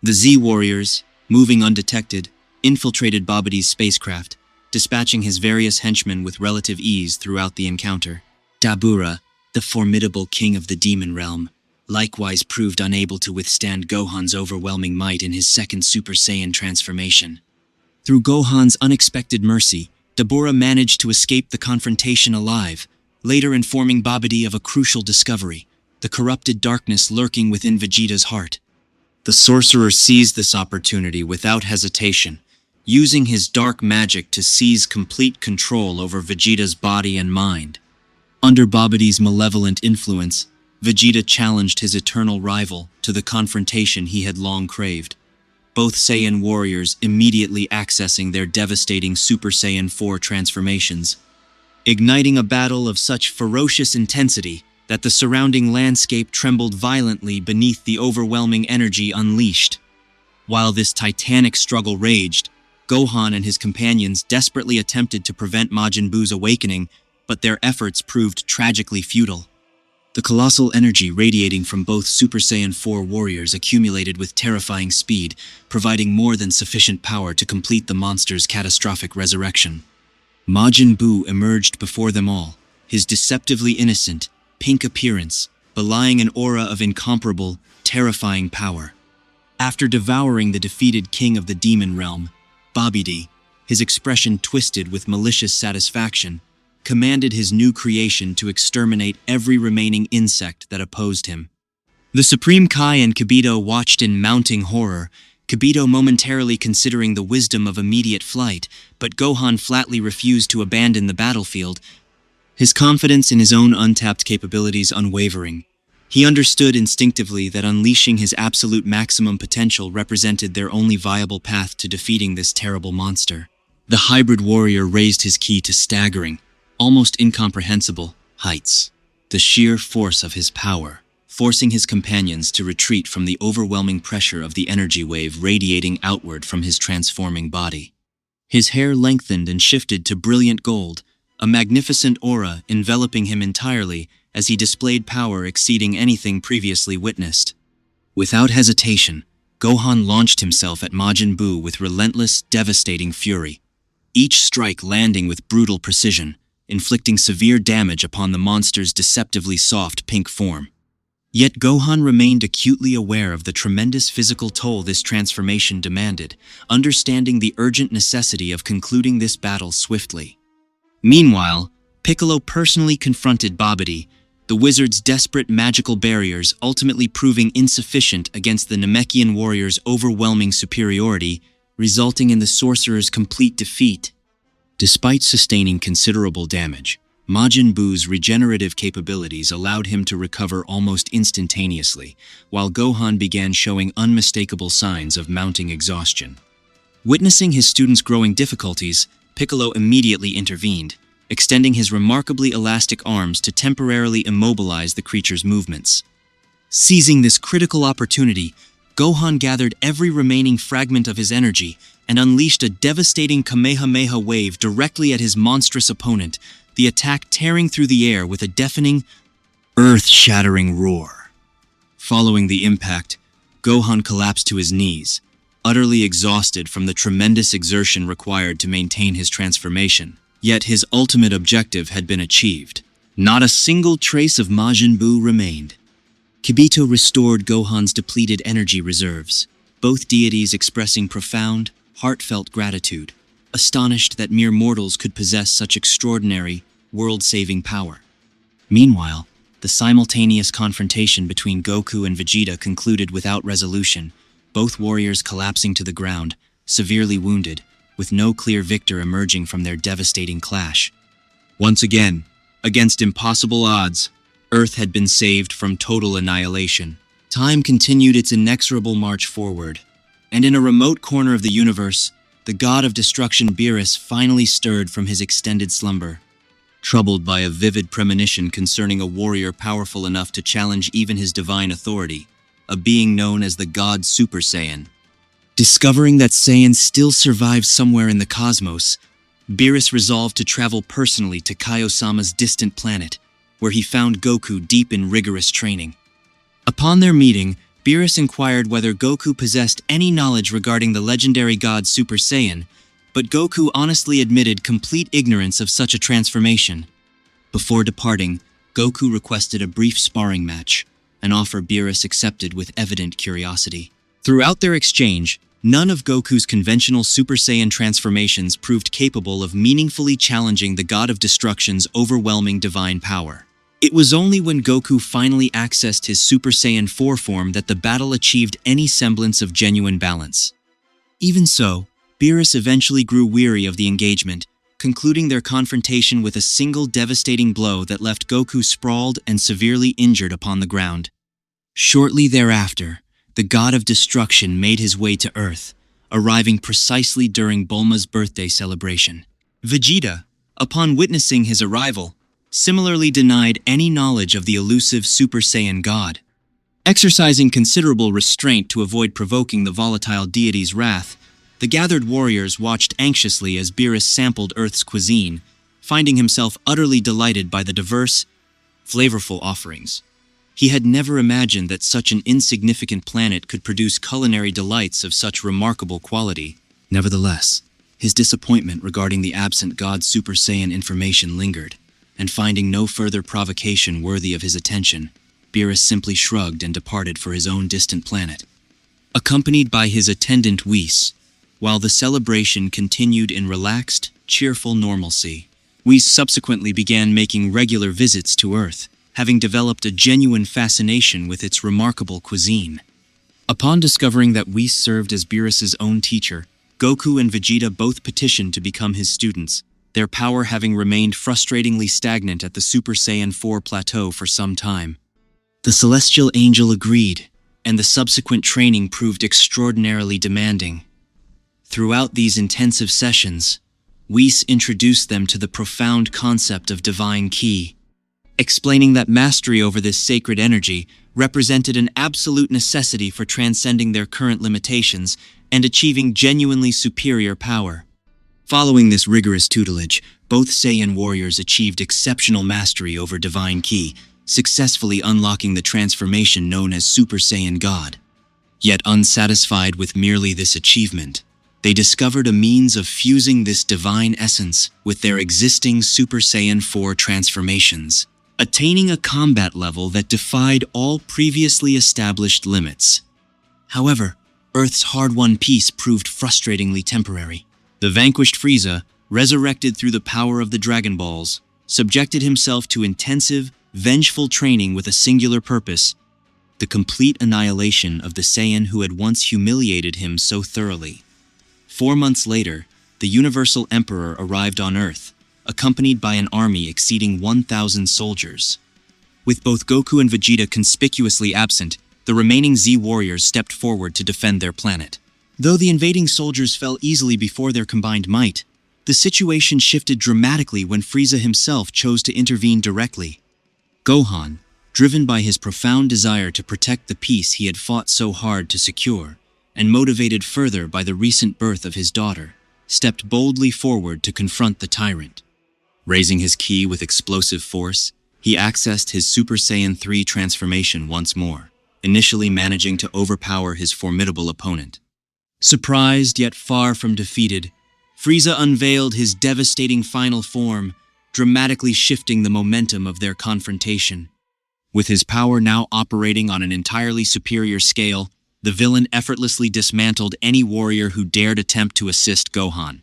[SPEAKER 2] The Z-Warriors, moving undetected, infiltrated Babidi's spacecraft, dispatching his various henchmen with relative ease throughout the encounter. Dabura, the formidable king of the demon realm, likewise proved unable to withstand Gohan's overwhelming might in his second Super Saiyan transformation. Through Gohan's unexpected mercy, Dabura managed to escape the confrontation alive, later informing Babidi of a crucial discovery, the corrupted darkness lurking within Vegeta's heart. The sorcerer seized this opportunity without hesitation, using his dark magic to seize complete control over Vegeta's body and mind. Under Babidi's malevolent influence, Vegeta challenged his eternal rival to the confrontation he had long craved. both Saiyan warriors immediately accessing their devastating Super Saiyan 4 transformations, igniting a battle of such ferocious intensity that the surrounding landscape trembled violently beneath the overwhelming energy unleashed. While this titanic struggle raged, Gohan and his companions desperately attempted to prevent Majin Buu's awakening, but their efforts proved tragically futile. The colossal energy radiating from both Super Saiyan 4 warriors accumulated with terrifying speed, providing more than sufficient power to complete the monster's catastrophic resurrection. Majin Buu emerged before them all, his deceptively innocent, pink appearance belying an aura of incomparable, terrifying power. After devouring the defeated king of the demon realm, Babidi, his expression twisted with malicious satisfaction, commanded his new creation to exterminate every remaining insect that opposed him. The Supreme Kai and Kibito watched in mounting horror, Kibito momentarily considering the wisdom of immediate flight, but Gohan flatly refused to abandon the battlefield, his confidence in his own untapped capabilities unwavering. He understood instinctively that unleashing his absolute maximum potential represented their only viable path to defeating this terrible monster. The hybrid warrior raised his ki to staggering, almost incomprehensible, heights. The sheer force of his power, forcing his companions to retreat from the overwhelming pressure of the energy wave radiating outward from his transforming body. His hair lengthened and shifted to brilliant gold, a magnificent aura enveloping him entirely as he displayed power exceeding anything previously witnessed. Without hesitation, Gohan launched himself at Majin Buu with relentless, devastating fury, each strike landing with brutal precision, inflicting severe damage upon the monster's deceptively soft pink form. Yet Gohan remained acutely aware of the tremendous physical toll this transformation demanded, understanding the urgent necessity of concluding this battle swiftly. Meanwhile, Piccolo personally confronted Babidi, the wizard's desperate magical barriers ultimately proving insufficient against the Namekian warrior's overwhelming superiority, resulting in the sorcerer's complete defeat. Despite sustaining considerable damage, Majin Buu's regenerative capabilities allowed him to recover almost instantaneously, while Gohan began showing unmistakable signs of mounting exhaustion. Witnessing his student's growing difficulties, Piccolo immediately intervened, extending his remarkably elastic arms to temporarily immobilize the creature's movements. Seizing this critical opportunity, Gohan gathered every remaining fragment of his energy and unleashed a devastating Kamehameha wave directly at his monstrous opponent, the attack tearing through the air with a deafening, earth-shattering roar. Following the impact, Gohan collapsed to his knees, utterly exhausted from the tremendous exertion required to maintain his transformation. Yet his ultimate objective had been achieved. Not a single trace of Majin Buu remained. Kibito restored Gohan's depleted energy reserves, both deities expressing profound, heartfelt gratitude, astonished that mere mortals could possess such extraordinary, world-saving power. Meanwhile, the simultaneous confrontation between Goku and Vegeta concluded without resolution, both warriors collapsing to the ground, severely wounded, with no clear victor emerging from their devastating clash. Once again, against impossible odds, Earth had been saved from total annihilation. Time continued its inexorable march forward, and in a remote corner of the universe, the god of destruction Beerus finally stirred from his extended slumber, troubled by a vivid premonition concerning a warrior powerful enough to challenge even his divine authority, a being known as the god Super Saiyan. Discovering that Saiyan still survives somewhere in the cosmos, Beerus resolved to travel personally to Kaio-sama's distant planet, where he found Goku deep in rigorous training. Upon their meeting, Beerus inquired whether Goku possessed any knowledge regarding the legendary god Super Saiyan, but Goku honestly admitted complete ignorance of such a transformation. Before departing, Goku requested a brief sparring match, an offer Beerus accepted with evident curiosity. Throughout their exchange, none of Goku's conventional Super Saiyan transformations proved capable of meaningfully challenging the god of destruction's overwhelming divine power. It was only when Goku finally accessed his Super Saiyan 4 form that the battle achieved any semblance of genuine balance. Even so, Beerus eventually grew weary of the engagement, concluding their confrontation with a single devastating blow that left Goku sprawled and severely injured upon the ground. Shortly thereafter, the god of destruction made his way to Earth, arriving precisely during Bulma's birthday celebration. Vegeta, upon witnessing his arrival, similarly denied any knowledge of the elusive Super Saiyan god. Exercising considerable restraint to avoid provoking the volatile deity's wrath, the gathered warriors watched anxiously as Beerus sampled Earth's cuisine, finding himself utterly delighted by the diverse, flavorful offerings. He had never imagined that such an insignificant planet could produce culinary delights of such remarkable quality. Nevertheless, his disappointment regarding the absent god's Super Saiyan information lingered, and finding no further provocation worthy of his attention, Beerus simply shrugged and departed for his own distant planet. Accompanied by his attendant Whis, while the celebration continued in relaxed, cheerful normalcy, Whis subsequently began making regular visits to Earth, having developed a genuine fascination with its remarkable cuisine. Upon discovering that Whis served as Beerus's own teacher, Goku and Vegeta both petitioned to become his students, their power having remained frustratingly stagnant at the Super Saiyan 4 plateau for some time. The celestial angel agreed, and the subsequent training proved extraordinarily demanding. Throughout these intensive sessions, Whis introduced them to the profound concept of divine ki, explaining that mastery over this sacred energy represented an absolute necessity for transcending their current limitations and achieving genuinely superior power. Following this rigorous tutelage, both Saiyan warriors achieved exceptional mastery over divine ki, successfully unlocking the transformation known as Super Saiyan God. Yet unsatisfied with merely this achievement, they discovered a means of fusing this divine essence with their existing Super Saiyan 4 transformations, attaining a combat level that defied all previously established limits. However, Earth's hard-won peace proved frustratingly temporary. The vanquished Frieza, resurrected through the power of the Dragon Balls, subjected himself to intensive, vengeful training with a singular purpose: the complete annihilation of the Saiyan who had once humiliated him so thoroughly. 4 months later, the Universal Emperor arrived on Earth, accompanied by an army exceeding 1,000 soldiers. With both Goku and Vegeta conspicuously absent, the remaining Z warriors stepped forward to defend their planet. Though the invading soldiers fell easily before their combined might, the situation shifted dramatically when Frieza himself chose to intervene directly. Gohan, driven by his profound desire to protect the peace he had fought so hard to secure, and motivated further by the recent birth of his daughter, stepped boldly forward to confront the tyrant. Raising his ki with explosive force, he accessed his Super Saiyan 3 transformation once more, initially managing to overpower his formidable opponent. Surprised yet far from defeated, Frieza unveiled his devastating final form, dramatically shifting the momentum of their confrontation. With his power now operating on an entirely superior scale, the villain effortlessly dismantled any warrior who dared attempt to assist Gohan.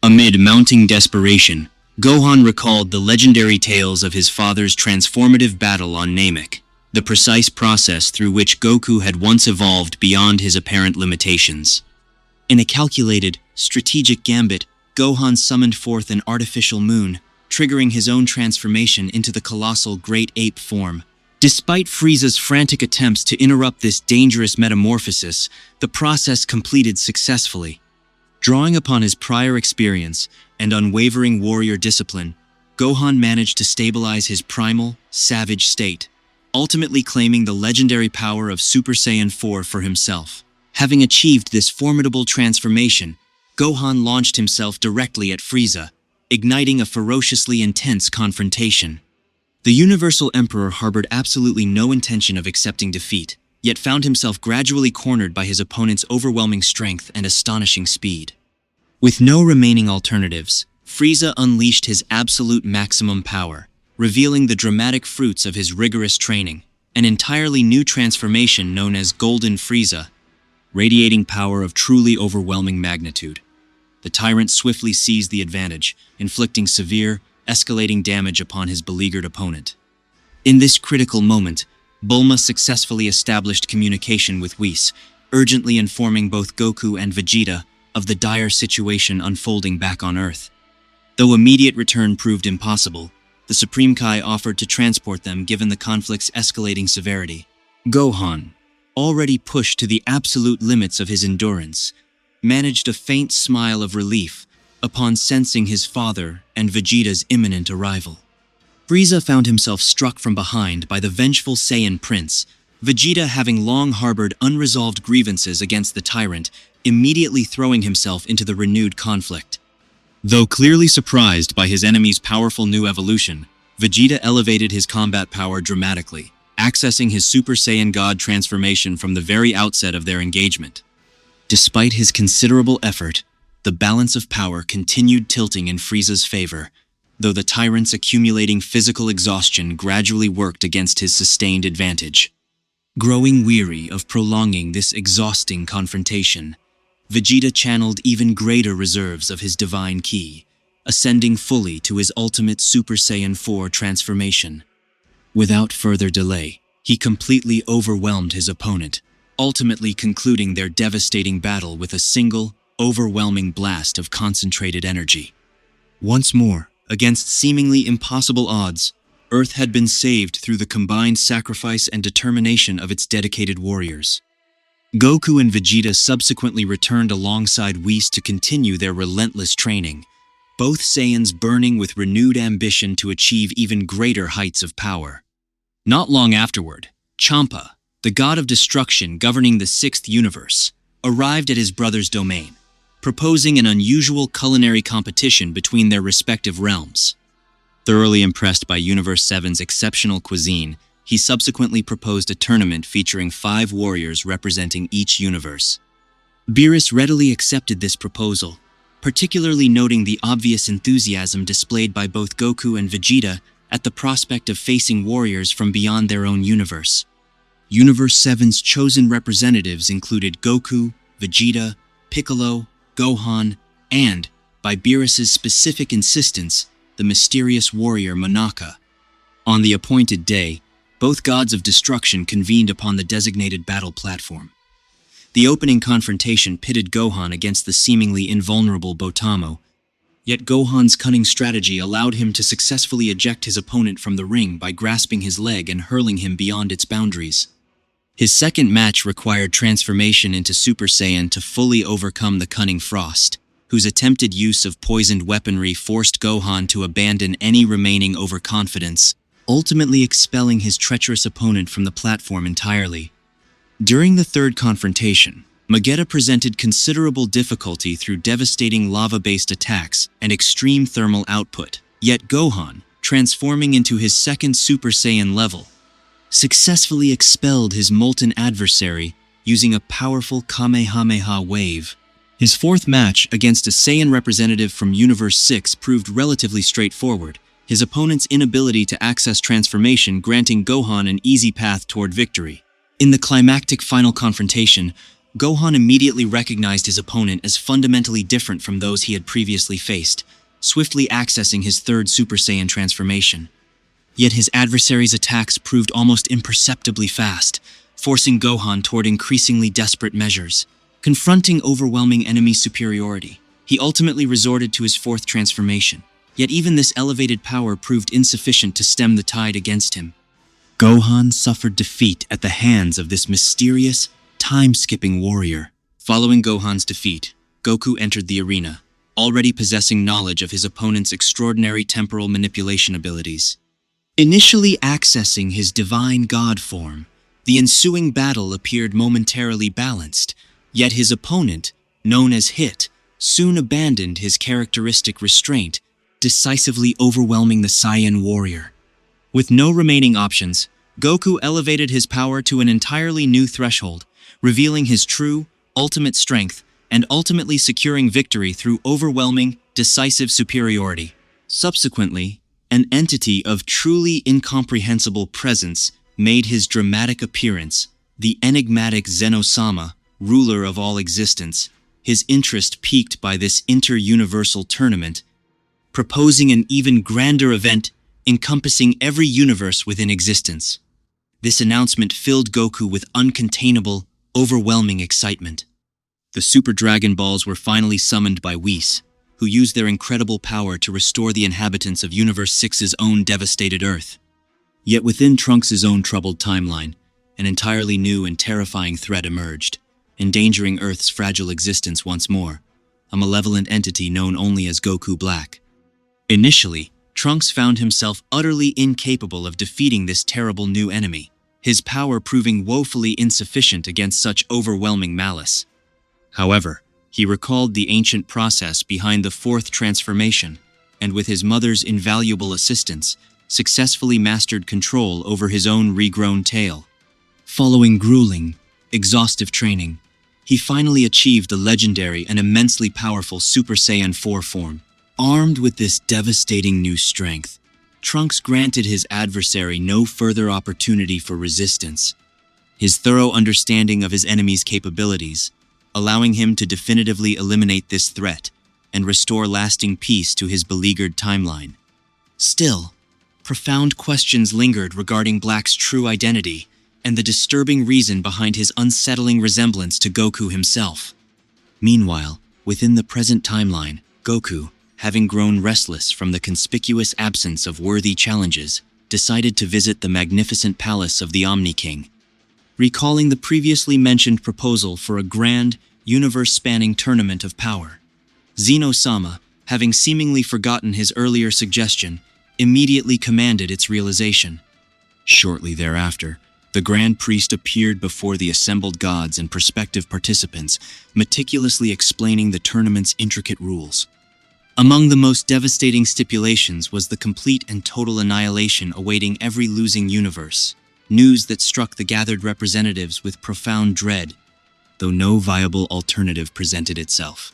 [SPEAKER 2] Amid mounting desperation, Gohan recalled the legendary tales of his father's transformative battle on Namek, the precise process through which Goku had once evolved beyond his apparent limitations. In a calculated, strategic gambit, Gohan summoned forth an artificial moon, triggering his own transformation into the colossal Great Ape form. Despite Frieza's frantic attempts to interrupt this dangerous metamorphosis, the process completed successfully. Drawing upon his prior experience and unwavering warrior discipline, Gohan managed to stabilize his primal, savage state, ultimately claiming the legendary power of Super Saiyan 4 for himself. Having achieved this formidable transformation, Gohan launched himself directly at Frieza, igniting a ferociously intense confrontation. The Universal Emperor harbored absolutely no intention of accepting defeat, yet found himself gradually cornered by his opponent's overwhelming strength and astonishing speed. With no remaining alternatives, Frieza unleashed his absolute maximum power, revealing the dramatic fruits of his rigorous training, an entirely new transformation known as Golden Frieza, radiating power of truly overwhelming magnitude. The tyrant swiftly seized the advantage, inflicting severe, escalating damage upon his beleaguered opponent. In this critical moment, Bulma successfully established communication with Whis, urgently informing both Goku and Vegeta of the dire situation unfolding back on Earth. Though immediate return proved impossible, the Supreme Kai offered to transport them given the conflict's escalating severity. Gohan, already pushed to the absolute limits of his endurance, managed a faint smile of relief upon sensing his father and Vegeta's imminent arrival. Frieza found himself struck from behind by the vengeful Saiyan prince, Vegeta, having long harbored unresolved grievances against the tyrant, immediately throwing himself into the renewed conflict. Though clearly surprised by his enemy's powerful new evolution, Vegeta elevated his combat power dramatically, accessing his Super Saiyan God transformation from the very outset of their engagement. Despite his considerable effort, the balance of power continued tilting in Frieza's favor, though the tyrant's accumulating physical exhaustion gradually worked against his sustained advantage. Growing weary of prolonging this exhausting confrontation, Vegeta channeled even greater reserves of his divine ki, ascending fully to his ultimate Super Saiyan 4 transformation. Without further delay, he completely overwhelmed his opponent, ultimately concluding their devastating battle with a single, overwhelming blast of concentrated energy. Once more, against seemingly impossible odds, Earth had been saved through the combined sacrifice and determination of its dedicated warriors. Goku and Vegeta subsequently returned alongside Whis to continue their relentless training, both Saiyans burning with renewed ambition to achieve even greater heights of power. Not long afterward, Champa, the god of destruction governing the sixth universe, arrived at his brother's domain, proposing an unusual culinary competition between their respective realms. Thoroughly impressed by Universe 7's exceptional cuisine, he subsequently proposed a tournament featuring 5 warriors representing each universe. Beerus readily accepted this proposal, particularly noting the obvious enthusiasm displayed by both Goku and Vegeta at the prospect of facing warriors from beyond their own universe. Universe 7's chosen representatives included Goku, Vegeta, Piccolo, Gohan, and, by Beerus's specific insistence, the mysterious warrior Monaka. On the appointed day, both gods of destruction convened upon the designated battle platform. The opening confrontation pitted Gohan against the seemingly invulnerable Botamo, yet Gohan's cunning strategy allowed him to successfully eject his opponent from the ring by grasping his leg and hurling him beyond its boundaries. His second match required transformation into Super Saiyan to fully overcome the cunning Frost, whose attempted use of poisoned weaponry forced Gohan to abandon any remaining overconfidence, ultimately expelling his treacherous opponent from the platform entirely. During the third confrontation, Vegeta presented considerable difficulty through devastating lava-based attacks and extreme thermal output, yet Gohan, transforming into his second Super Saiyan level, successfully expelled his molten adversary using a powerful Kamehameha wave. His fourth match against a Saiyan representative from Universe 6 proved relatively straightforward, his opponent's inability to access transformation granting Gohan an easy path toward victory. In the climactic final confrontation, Gohan immediately recognized his opponent as fundamentally different from those he had previously faced, swiftly accessing his third Super Saiyan transformation. Yet his adversary's attacks proved almost imperceptibly fast, forcing Gohan toward increasingly desperate measures. Confronting overwhelming enemy superiority, he ultimately resorted to his fourth transformation, yet even this elevated power proved insufficient to stem the tide against him. Gohan suffered defeat at the hands of this mysterious, time-skipping warrior. Following Gohan's defeat, Goku entered the arena, already possessing knowledge of his opponent's extraordinary temporal manipulation abilities. Initially accessing his divine god form, the ensuing battle appeared momentarily balanced, yet his opponent, known as Hit, soon abandoned his characteristic restraint, decisively overwhelming the Saiyan warrior. With no remaining options, Goku elevated his power to an entirely new threshold, revealing his true, ultimate strength and ultimately securing victory through overwhelming, decisive superiority. Subsequently, an entity of truly incomprehensible presence made his dramatic appearance, the enigmatic Zeno-sama, ruler of all existence, his interest piqued by this inter-universal tournament, proposing an even grander event encompassing every universe within existence. This announcement filled Goku with uncontainable, overwhelming excitement. The Super Dragon Balls were finally summoned by Whis, who used their incredible power to restore the inhabitants of Universe 6's own devastated Earth. Yet within Trunks' own troubled timeline, an entirely new and terrifying threat emerged, endangering Earth's fragile existence once more, a malevolent entity known only as Goku Black. Initially, Trunks found himself utterly incapable of defeating this terrible new enemy, his power proving woefully insufficient against such overwhelming malice. However, he recalled the ancient process behind the fourth transformation, and with his mother's invaluable assistance, successfully mastered control over his own regrown tail. Following grueling, exhaustive training, he finally achieved the legendary and immensely powerful Super Saiyan 4 form. Armed with this devastating new strength, Trunks granted his adversary no further opportunity for resistance. His thorough understanding of his enemy's capabilities, allowing him to definitively eliminate this threat and restore lasting peace to his beleaguered timeline. Still, profound questions lingered regarding Black's true identity and the disturbing reason behind his unsettling resemblance to Goku himself. Meanwhile, within the present timeline, Goku, having grown restless from the conspicuous absence of worthy challenges, decided to visit the magnificent palace of the Omni King. Recalling the previously mentioned proposal for a grand, universe-spanning tournament of power, Zeno-sama, having seemingly forgotten his earlier suggestion, immediately commanded its realization. Shortly thereafter, the Grand Priest appeared before the assembled gods and prospective participants, meticulously explaining the tournament's intricate rules. Among the most devastating stipulations was the complete and total annihilation awaiting every losing universe, news that struck the gathered representatives with profound dread, though no viable alternative presented itself.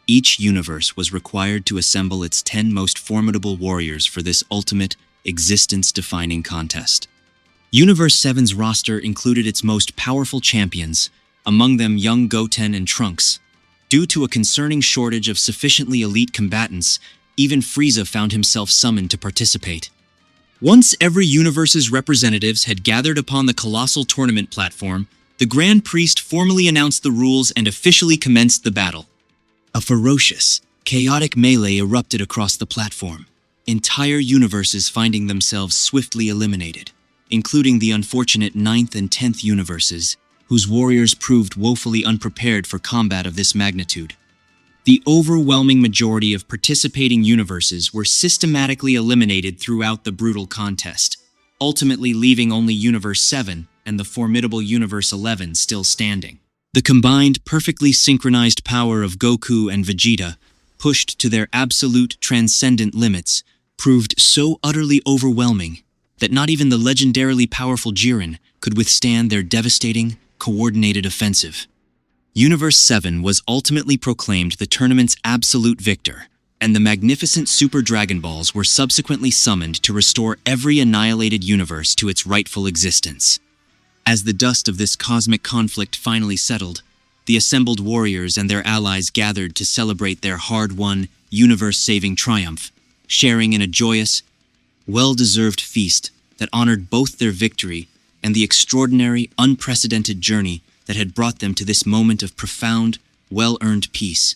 [SPEAKER 2] Each universe was required to assemble its 10 most formidable warriors for this ultimate, existence-defining contest. Universe 7's roster included its most powerful champions, among them young Goten and Trunks. Due to a concerning shortage of sufficiently elite combatants, even Frieza found himself summoned to participate. Once every universe's representatives had gathered upon the colossal tournament platform, the Grand Priest formally announced the rules and officially commenced the battle. A ferocious, chaotic melee erupted across the platform, entire universes finding themselves swiftly eliminated, including the unfortunate 9th and 10th universes, whose warriors proved woefully unprepared for combat of this magnitude. The overwhelming majority of participating universes were systematically eliminated throughout the brutal contest, ultimately leaving only Universe 7 and the formidable Universe 11 still standing. The combined, perfectly synchronized power of Goku and Vegeta, pushed to their absolute transcendent limits, proved so utterly overwhelming that not even the legendarily powerful Jiren could withstand their devastating, coordinated offensive. Universe 7 was ultimately proclaimed the tournament's absolute victor, and the magnificent Super Dragon Balls were subsequently summoned to restore every annihilated universe to its rightful existence. As the dust of this cosmic conflict finally settled, the assembled warriors and their allies gathered to celebrate their hard-won, universe-saving triumph, sharing in a joyous, well-deserved feast that honored both their victory and the extraordinary, unprecedented journey that had brought them to this moment of profound, well-earned peace.